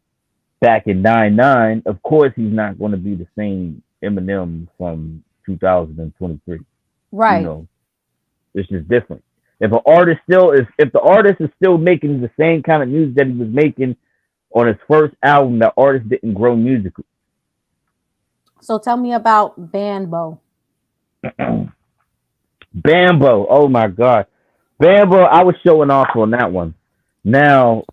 back in 99, of course he's not going to be the same Eminem from 2023. Right. It's just different. If the artist is still making the same kind of music that he was making on his first album, the artist didn't grow musically. So tell me about Bambo. Bambo, oh my god, Bambo! I was showing off on that one. Now,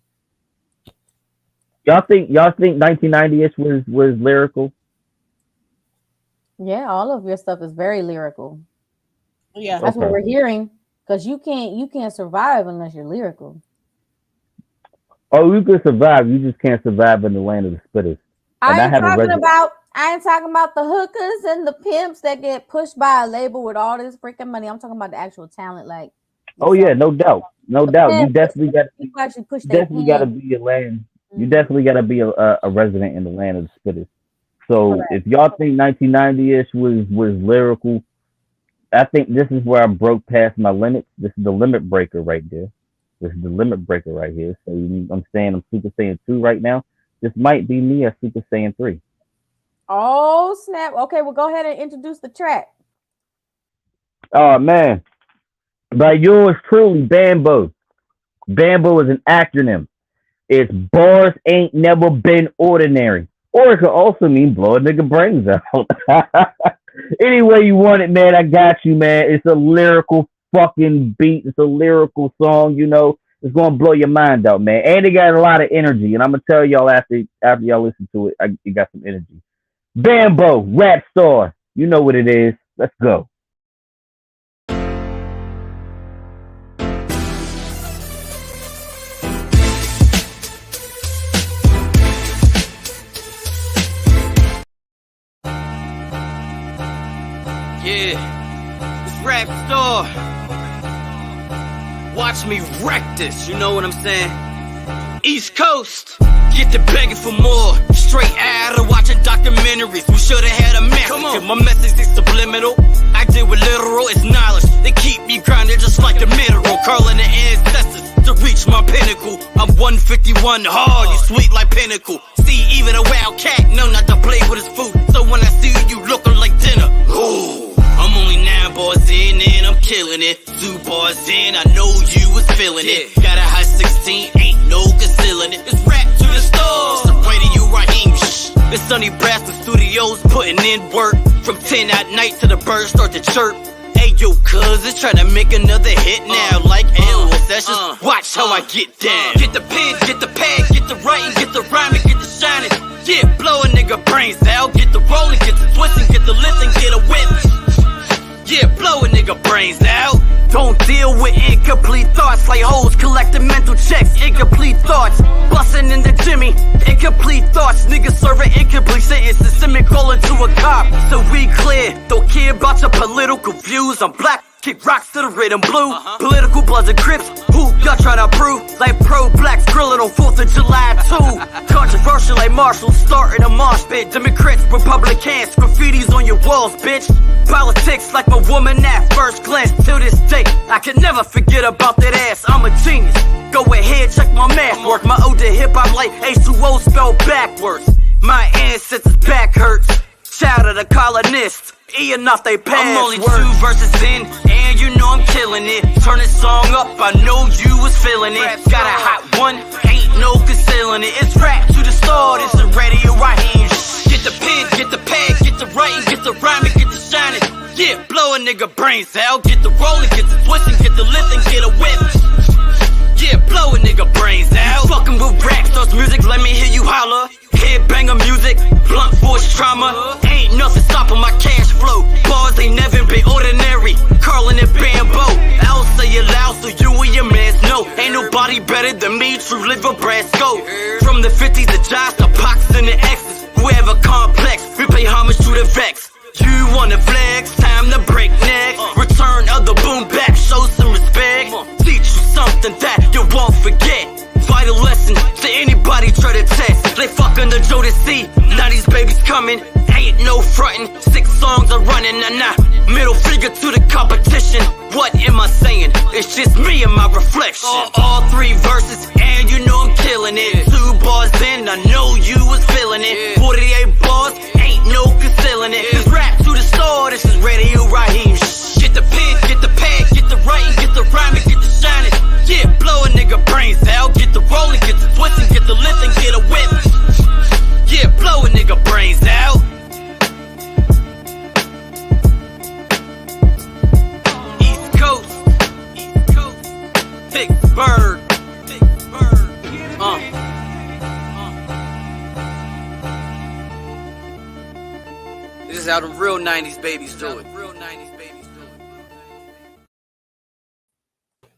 y'all think 1990ish was lyrical? Yeah, all of your stuff is very lyrical. Yeah, that's what we're hearing. Because you can't survive unless you're lyrical. Oh, you can survive. You just can't survive in the land of the spitters. I ain't talking about the hookers and the pimps that get pushed by a label with all this freaking money. I'm talking about the actual talent. Oh yeah, no doubt. You definitely got to be a land You definitely got to be a resident in the land of the spitters. So Correct. if y'all think 1990ish was lyrical, I think this is where I broke past my limits. This is the limit breaker right there. This is the limit breaker right here. So I'm saying I'm Super Saiyan 2 right now. This might be me a Super Saiyan 3. Oh snap! Okay, well, go ahead and introduce the track. Oh man, by yours truly, Bambo. Bambo is an acronym. It's bars ain't never been ordinary. Or it could also mean blow a nigga brains out. Any way you want it, man, I got you, man. It's a lyrical fucking beat. It's a lyrical song, you know. It's gonna blow your mind out, man. And it got a lot of energy. And I'm gonna tell y'all after y'all listen to it, it got some energy. Bambo, RapStarr. You know what it is. Let's go. Yeah, it's RapStarr. Watch me wreck this, you know what I'm saying? East Coast, get to begging for more. Straight out of watching documentaries. We should've had a message. Come on. My message is subliminal. I deal with literal, it's knowledge. They keep me grounded just like a mineral. Curling the ancestors to reach my pinnacle. I'm 151 hard, you sweet like pinnacle. See, even a wild cat know not to play with his food. So when I see you looking like dinner, ooh. I'm only 9 bars in and I'm killing it. 2 bars in, I know you was feeling it. Got a high 16, ain't no concealing it. It's rap to the stars. The radio Raheem. Shh. It's Sunny Bastard Studios putting in work. From 10 at night to the birds start to chirp. Hey yo, cuz it's trying to make another hit now. Like L sessions. Watch how I get down. Get the pen, get the pad, get the writing, get the rhyming, get the shining. Yeah, blow a nigga brains out. Get the rolling, get the twisting, get the lifting, get a whip. Yeah, blow a nigga brains out. Don't deal with incomplete thoughts like hoes collecting mental checks. Incomplete thoughts, busting in the Jimmy. Incomplete thoughts, niggas serving incomplete sentences. Send me calling to a cop, so we clear. Don't care about your political views. I'm black. Kick rocks to the red and blue. Political bloods and crips. Who y'all tryna prove? Like pro-blacks grilling on 4th of July too. Controversial like Marshall starting a mosh pit. Democrats, Republicans, graffitis on your walls, bitch. Politics like my woman at first glance. Till this day, I can never forget about that ass. I'm a genius. Go ahead, check my math work. My ode to hip-hop like H2O spelled backwards. My ancestors' back hurts. Child of the colonists. Eating off they pants. I'm only 2 verses in, and you know I'm killing it. Turn this song up, I know you was feeling it. Got a hot one, ain't no concealing it. It's rap to the start, it's the radio Raheem. Get the pen, get the pad, get the writing, get the rhyming, get the shining. Yeah, blow a nigga brains out. Get the rolling, get the twisting, get the lifting, get a whip. Yeah, blow a nigga brains out. Fucking with RapStarr's music, let me hear you holler. Headbanger music, blunt force trauma. Ain't nothing stopping my cash flow. Bars ain't never been ordinary. Curling and bamboo. I'll say it loud so you and your mans know. Ain't nobody better than me, true liver Brasco. From the 50s, the Jobs, the Pox and the X's. Whoever complex, we pay homage to the Vex. You wanna flex, time to break necks. Return of the boom back, show some respect. Teach you something that you won't forget. Vital lesson to anybody try to test. They fucking the Jodeci, now these babies coming. Ain't no frontin', 6 songs are running, nah. Middle finger to the competition. What am I saying? It's just me and my reflection. All 3 verses, and you know I'm killing it. 2 bars in, I know you was feeling it. 48 bars, ain't no concealing it. This rap to the start, this is Radio Raheem. Get the pen, get the pad, get the writing, get the rhyming, get the shining. Yeah, blow a nigga brains out. Get the rolling, get the twisting, get the lifting, get a whip. Yeah, blow a nigga brains out. East Coast, Pittsburgh. This is how the real 90s babies do it.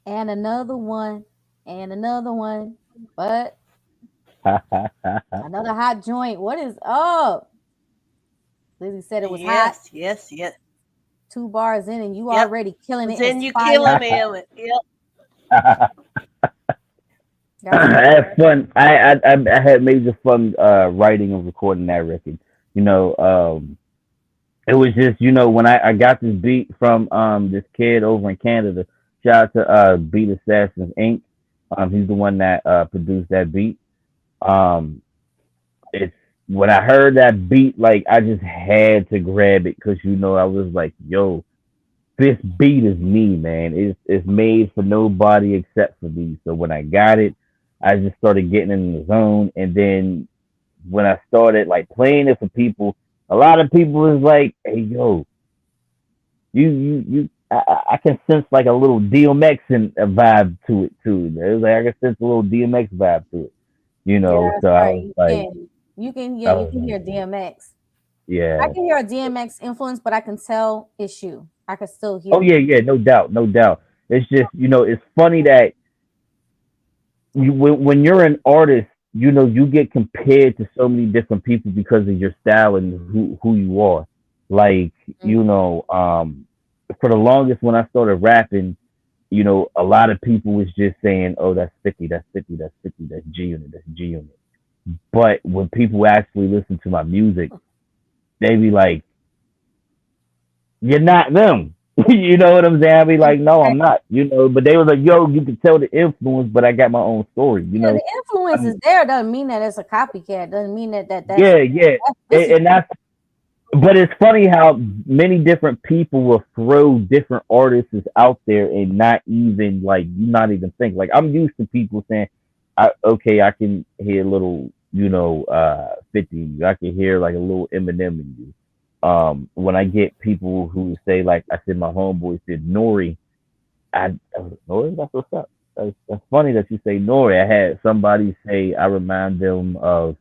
And another one, and another one. But another hot joint. What is up? Lizzie said it was hot. Yes. 2 bars in, and you already killing it. Then you killing it. Yep. That's I had fun. I had major fun writing and recording that record. You know, it was just, when I got this beat from this kid over in Canada. Shout out to Beat Assassins Inc. He's the one that produced that beat. Um, it's when I heard that beat, like I just had to grab it because I was like, yo, this beat is me, man. It's made for nobody except for me. So when I got it, I just started getting in the zone, and then when I started like playing it for people, a lot of people was like, "Hey, yo, you, I can sense like a little DMX and a vibe to it too." It was like I can sense a little DMX vibe to it, yeah, that's So I right. was like, You can hear DMX. I yeah. can hear a DMX influence, but I can tell it's you. I can still Oh hear yeah, you. yeah, no doubt, no doubt. It's just it's funny that when you're an artist, you get compared to so many different people because of your style and who you are. Like, for the longest when I started rapping, a lot of people was just saying, "Oh, that's 50, that's 50, that's 50, that's G Unit, that's G Unit." But when people actually listen to my music, they be like, "You're not them." You know what I'm saying? I be like, "No, I'm not." But they were like, "Yo, you can tell the influence, but I got my own story." Yeah, the influence is I'm, there. Doesn't mean that it's a copycat. Doesn't mean yeah, yeah, this is and that's. But it's funny how many different people will throw different artists out there and not even you not even think. Like I'm used to people saying, okay, I can hear a little, 50 in you. I can hear like a little Eminem in you." When I get people who say like I said, my homeboy said Nori, I was like, Nori, that's what's up. That's funny that you say Nori. I had somebody say I remind them of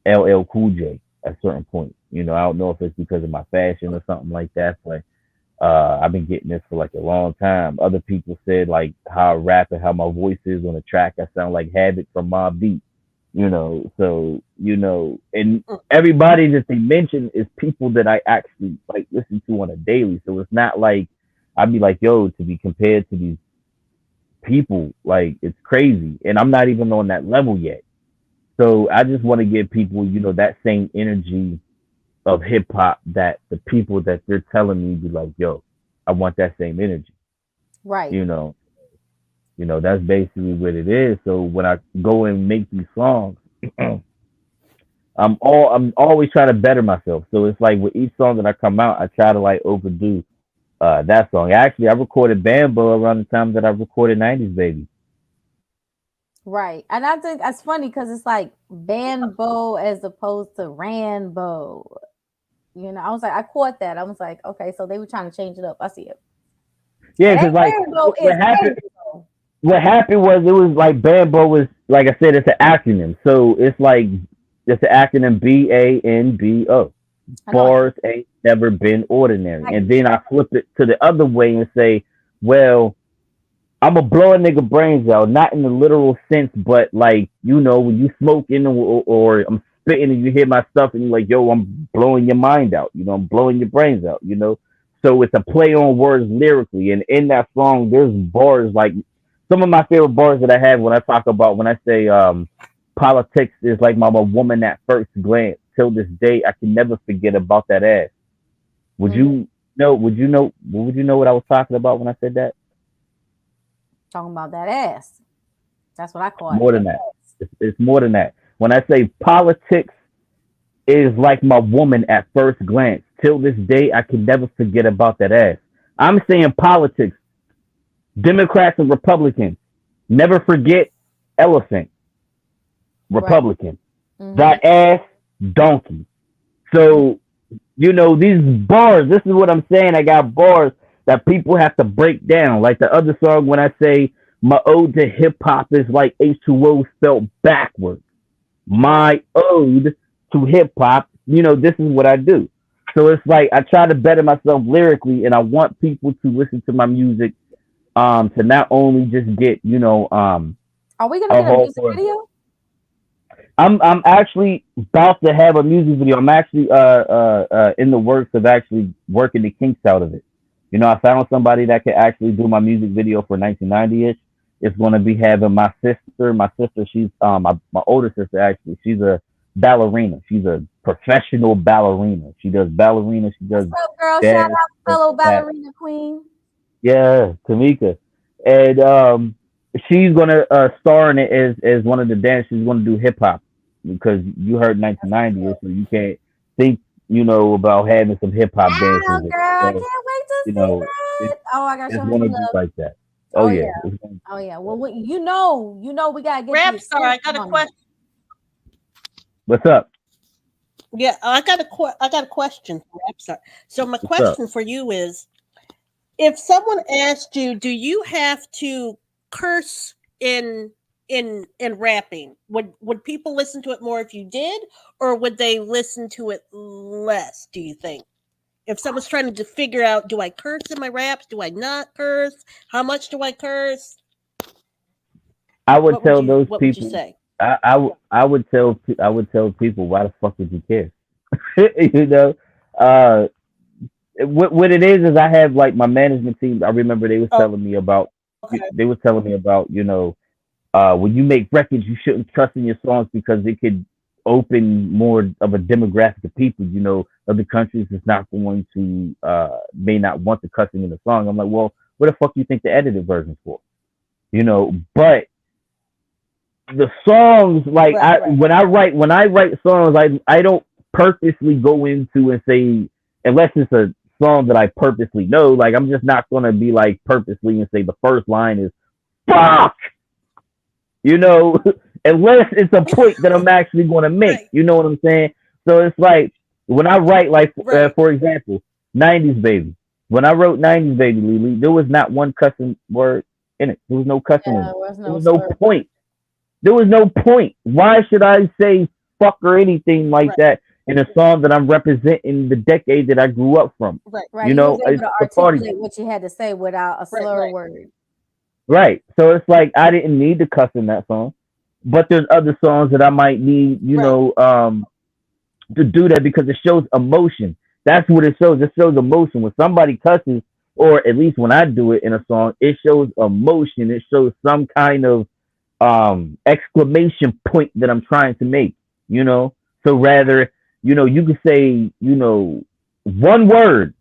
LL Cool J at a certain point. I don't know if it's because of my fashion or something like that, but I've been getting this for like a long time. Other people said like how I rap and how my voice is on the track. I sound like Havoc from Mobb Deep. So and everybody that they mention is people that I actually like listen to on a daily. So it's not like I'd be like, yo, to be compared to these people, like it's crazy. And I'm not even on that level yet. So I just want to give people, that same energy of hip hop that the people that they're telling me be like, yo, I want that same energy. right. You know, that's basically what it is. So when I go and make these songs, I'm always trying to better myself. So it's like with each song that I come out, I try to like overdo that song. Actually, I recorded Bambo around the time that I recorded 90s Baby. Right. And I think that's funny because it's like Banbo as opposed to Rambo. I was like, I caught that. I was like, okay, so they were trying to change it up. I see it. Yeah, And because like Rambo what is happened Rambo. what happened was it was like Bambo was like I said, it's an acronym. So it's like it's an acronym BANBO. I know. Bars ain't never been ordinary. Like, And then I flip it to the other way and say, well, I'm gonna blow a nigga brains out, not in the literal sense, but like, when you smoking or I'm spitting and you hear my stuff and you're like, yo, I'm blowing your mind out, I'm blowing your brains out, So it's a play on words lyrically. And in that song, there's bars like some of my favorite bars that I have when I say politics is like my woman at first glance. Till this day, I can never forget about that ass. Would you know? Would you know what I was talking about when I said that? talking about that ass. That's what I call More it. than that. It's more than that. When I say politics is like my woman at first glance. Till this day, I can never forget about that ass. I'm saying politics, Democrats and Republicans. Never forget elephant, Republican. Mhm. That ass, donkey. So, these bars, this is what I'm saying. I got bars that people have to break down. Like the other song when I say my ode to hip hop is like H2O spelled backwards. My ode to hip hop, this is what I do. So it's like I try to better myself lyrically, and I want people to listen to my music, to not only just get, Are we gonna get a music video? I'm actually about to have a music video. I'm actually in the works of actually working the kinks out of it. I found somebody that could actually do my music video for 1990ish. It's going to be having my sister. My sister, she's my older sister actually. She's a ballerina. She's a professional ballerina. She does ballerina. She does What's up, girl? Shout dance. out fellow That. ballerina queen. Yeah, Tamika, and she's gonna star in it as one of the dancers. She's gonna do hip hop because you heard 1990, so you can't think about having some hip hop dances. Wow, girl, I can't So, wait to you see know, that. Oh, I gotta it's show her gonna some be love. like that. Oh Oh yeah, yeah, it's gonna, oh yeah. Well, we gotta get the RapStarr, I extension got a on it. question. what's up? Yeah, I got a question for RapStarr. So my What's up? question for you is, if someone asked you, do you have to curse in rapping? Would people listen to it more if you did, or would they listen to it less, do you think? If someone's trying to figure out, do I curse in my raps? Do I not curse? How much do I curse? I would What would tell you those what would you people. say? I would tell people, why the fuck would you care? you know, uh, what it is I have like my management team. I remember they was Oh, telling me about okay. when you make records, you shouldn't cuss in your songs because it could open more of a demographic of people. Other countries is not going to may not want the cussing in the song. I'm like, well, what the fuck you think the edited version's for? But the songs, like Right. when I write songs, I don't purposely go into and say, unless it's a song that I purposely know, like I'm just not gonna be like purposely and say the first line is fuck, unless it's a point that I'm actually gonna make. Right. You know what I'm saying? So it's like when I write, like Right. for example, '90s Baby. When I wrote '90s Baby, LeeLee, there was not one cussing word in it. There was no cussing in Yeah, it. there was There no was no slur. point. There was no point. Why should I say fuck or anything like Right. that in a song that I'm representing the decade that I grew up from? Right. Right, you was able It's to the party. articulate what you had to say without a Right. slur Right. word. Right. So it's like I didn't need to cuss in that song. But there's other songs that I might need, Right. to do that because it shows emotion. That's what it shows. It shows emotion. When somebody cusses, or at least when I do it in a song, it shows emotion. It shows some kind of exclamation point that I'm trying to make, So rather, you could say, one word,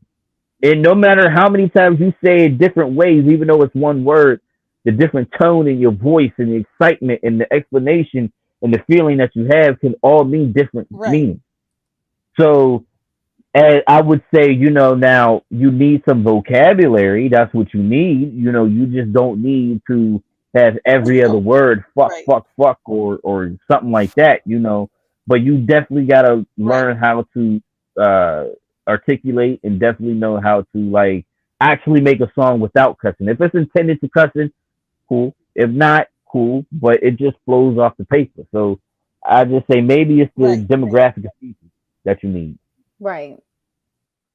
and no matter how many times you say it different ways, even though it's one word, the different tone in your voice and the excitement and the explanation and the feeling that you have can all mean different Right. meanings. So I would say, now you need some vocabulary. That's what you need. You just don't need to have every other word fuck, Right. fuck, fuck, or something like that. But you definitely gotta learn how to articulate and definitely know how to like actually make a song without cussing. If it's intended to cussing, cool. If not, cool. But it just flows off the paper. So I just say maybe it's the Right. demographic of people that you need. Right.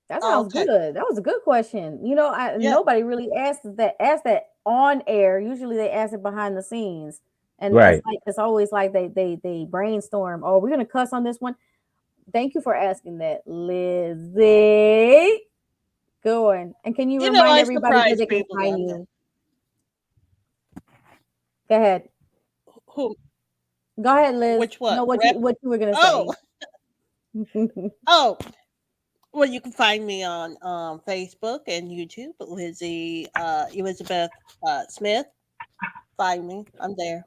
That Oh, sounds okay. good. That was a good question. Yeah. Nobody really asked that on air. Usually they ask it behind the scenes. And Right. it's always like they brainstorm. Oh, we're gonna cuss on this one. Thank you for asking that, Lizzie. Good one. And can you remind I everybody where surprise they can people. find you? Go ahead. Who? Go ahead, Liz. Which one? Know what Rap? you were gonna Oh, say. oh. Well, you can find me on Facebook and YouTube, Lizzie Elizabeth Smith. Find me. I'm there.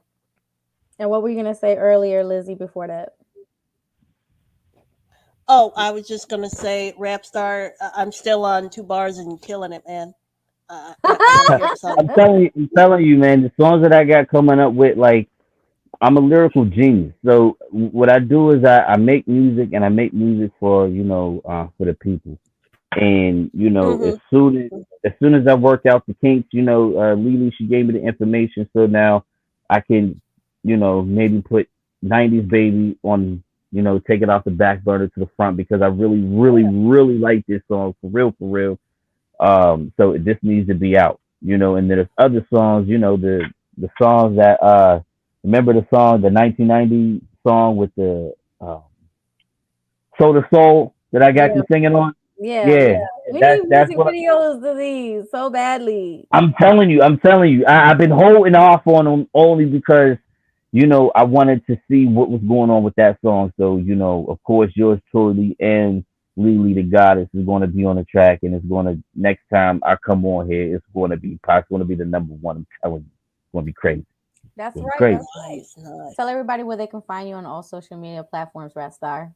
And what were you gonna say earlier, Lizzie, before that? Oh, I was just gonna say, RapStarr. I'm still on 2 bars and killing it, man. I want to hear some. I'm telling you, man, the songs that I got coming up with, like, I'm a lyrical genius. So what I do is I make music, and I make music for for the people. And Mhm. as soon as I work out the kinks, LeeLee, she gave me the information, so now I can maybe put '90s Baby on, take it off the back burner to the front because I really, really, really like this song for real, for real. So this needs to be out, and then there's other songs, the songs that remember the song, the 1990 song with the Soul to Soul that I got Yeah. you singing on. Yeah. We need that's music what videos of these so badly. I'm telling you. I've been holding off on them only because I wanted to see what was going on with that song. So of course, yours truly and LeeLee Da Goddess is going to be on the track, and it's going to next time I come on here, it's going to be the number one. I'm telling you, it's going to be crazy. That's It's right. crazy. That's right. Nice. Tell everybody where they can find you on all social media platforms, RapStarr.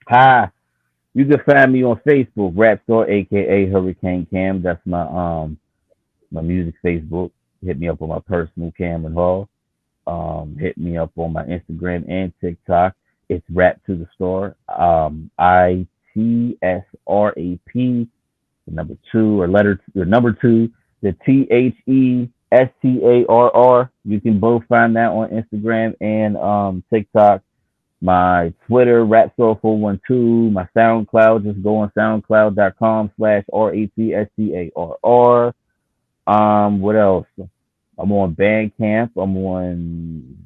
Hi. You can find me on Facebook, RapStarr, aka Hurricane Cam. That's my music Facebook. Hit me up on my personal Cameron Hall. Hit me up on my Instagram and TikTok. It's Rap to the Star. ITSRAP, the number two or number two, the THESTARR. You can both find that on Instagram and TikTok. My Twitter, RapStarr412. My SoundCloud, just go on soundcloud.com/RAPSTARR. What else? I'm on Bandcamp. I'm on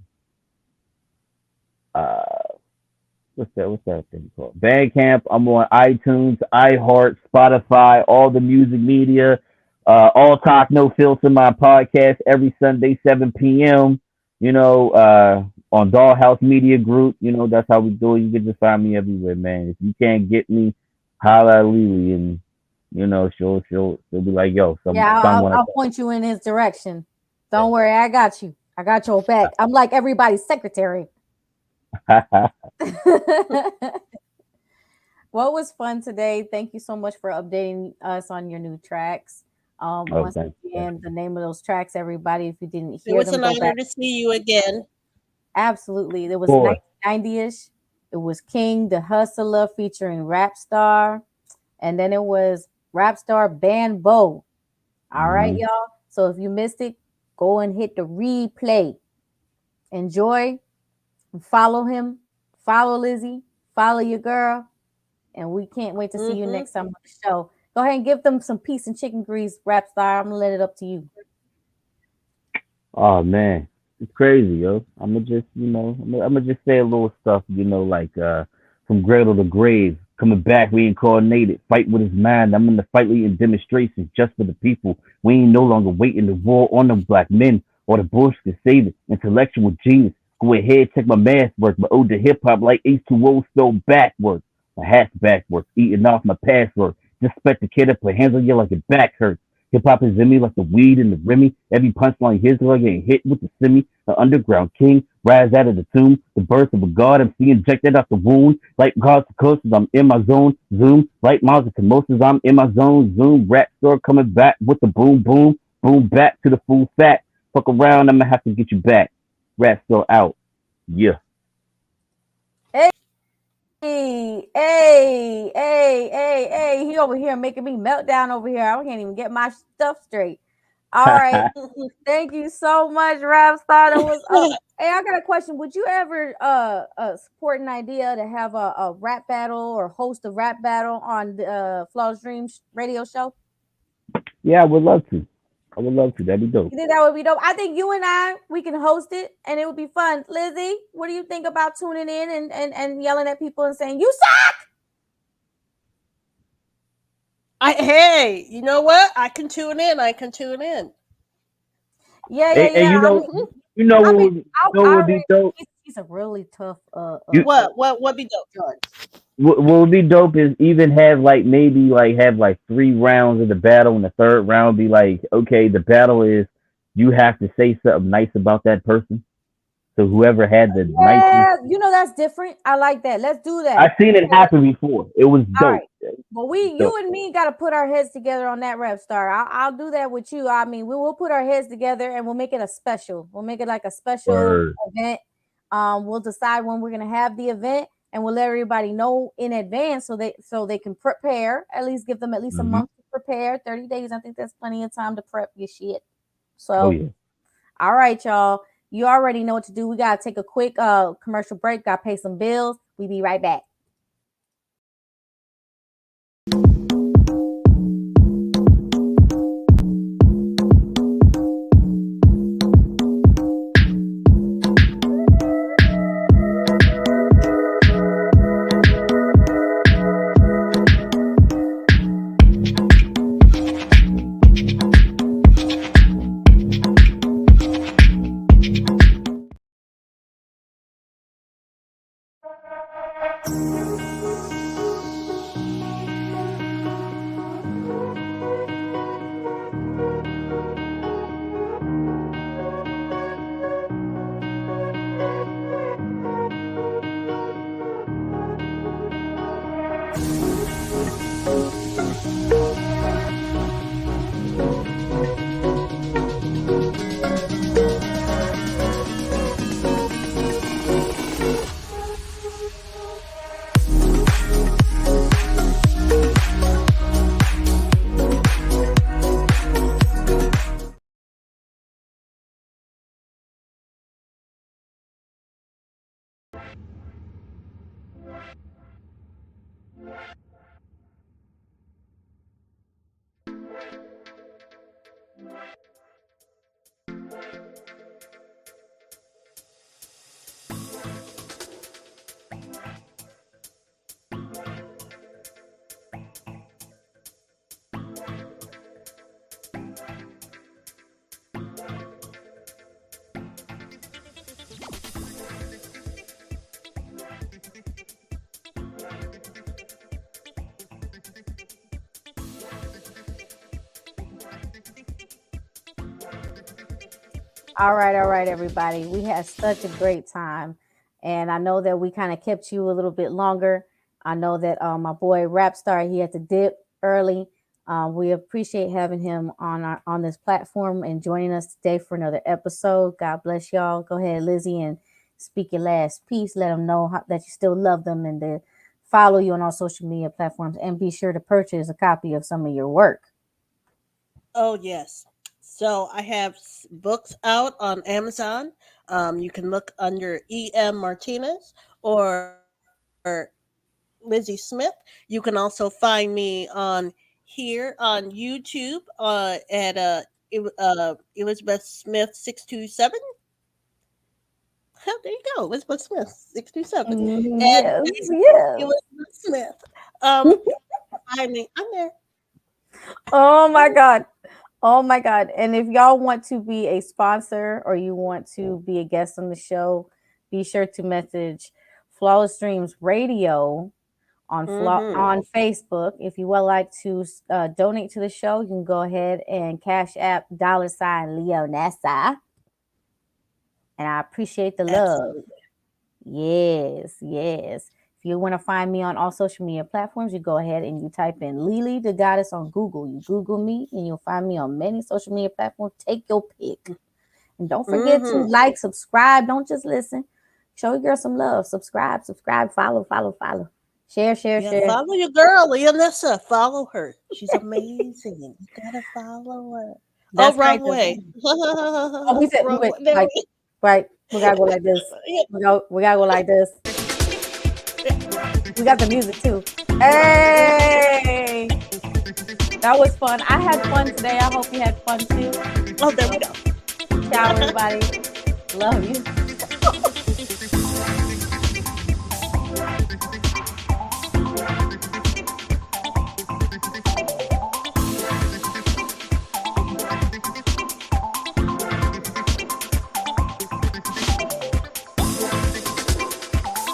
what's that thing called? Bandcamp. I'm on iTunes, iHeart, Spotify, all the music media. All Talk No Filter, my podcast every Sunday 7 p.m. On Dollhouse Media Group. That's how we do it. You can just find me everywhere, man. If you can't get me, holla at LeeLee, and she'll be like, yo, I'll point you in his direction. Don't worry, I got you. I got your back. I'm like everybody's secretary. What was fun today? Thank you so much for updating us on your new tracks. Once again, the name of those tracks, everybody, if you didn't hear them, it was an honor to see you again. Absolutely. There was 1990-ish. It was King the Hustler featuring RapStarr. And then it was RapStarr Band Bo. All right, y'all. So if you missed it, go and hit the replay. Enjoy. Follow him. Follow Lizzie. Follow your girl. And we can't wait to see you next time on the show. Go ahead and give them some peace and chicken grease, RapStarr. I'm going to let it up to you. Oh, man. It's crazy, yo. I'm gonna just say a little stuff, like from cradle to grave, coming back reincarnated, fight with his mind. I'm in the fight leading demonstrations just for the people. We ain't no longer waiting to war on them black men or the bush to save it. Intellectual genius. Go ahead, check my math work. My ode to hip hop like H2O spelled backwards. My hat's backwards, eating off my password. Disrespect the kid, I put hands on you like your back hurts. Hip hop is in me like the weed and the Remy. Every punchline his like getting hit with the semi. The underground king, rise out of the tomb. The birth of a god, I'm seeing injected out the wound. Like God's curses, I'm in my zone. Zoom, like miles of commotions, I'm in my zone. Zoom, RapStarr coming back with the boom, boom. Boom, back to the full fat. Fuck around, I'm gonna have to get you back. RapStarr out. Yeah. Hey, he over here making me melt down over here. I can't even get my stuff straight. All right. Thank you so much, RapStarr. That was hey, I got a question. Would you ever support an idea to have a rap battle or host a rap battle on the Flawless Dreams Radio Show? Yeah, I would love to. That'd be dope. You think that would be dope? I think you and we can host it and it would be fun. Lizzie, what do you think about tuning in and yelling at people and saying, you suck? Hey, you know what? I can tune in. Yeah. What would be dope? He's a really tough. What be dope, George? What would be dope is even have maybe 3 rounds of the battle, and the third round be like, okay, the battle is you have to say something nice about that person. So whoever had the nice, that's different. I like that. Let's do that. I've seen it happen before. It was dope. Right. Well, you and me got to put our heads together on that, RapStarr. I'll do that with you. I mean, we will put our heads together and we'll make it a special. We'll make it like a special event. We'll decide when we're gonna have the event, and we'll let everybody know in advance so they can prepare. At least give them at least a month to prepare. 30 days. I think that's plenty of time to prep your shit. So, all right, y'all. You already know what to do. We gotta take a quick commercial break. Gotta pay some bills. We be right back. All right, everybody. We had such a great time. And I know that we kind of kept you a little bit longer. I know that my boy RapStarr, he had to dip early. We appreciate having him on this platform and joining us today for another episode. God bless y'all. Go ahead, Lizzie, and speak your last piece. Let them know that you still love them and to follow you on all social media platforms. And be sure to purchase a copy of some of your work. Oh, yes. So I have books out on Amazon. You can look under E.M. Martinez or Lizzie Smith. You can also find me on here on YouTube at Elizabeth Smith 627. There you go, Elizabeth Smith 627. Yes. Elizabeth Smith. Find me. I'm there. Oh my God. Oh my God. And if y'all want to be a sponsor or you want to be a guest on the show, be sure to message Flawless Dreams Radio on Facebook. If you would like to donate to the show, you can go ahead and Cash App $Leonessa. And I appreciate the love. Yes. If you want to find me on all social media platforms, you go ahead and you type in LeeLee Da Goddess on Google. You Google me and you'll find me on many social media platforms. Take your pick. And don't forget to like, subscribe. Don't just listen. Show your girl some love. Subscribe, follow. Share. Follow your girl, Leonessa. Follow her. She's amazing. You gotta follow her. That's wrong right, way. We said, right. We gotta go like this. We gotta go like this. We got the music too. Hey, that was fun. I had fun today. I hope you had fun too. Oh, there we go. Ciao, everybody. Love you.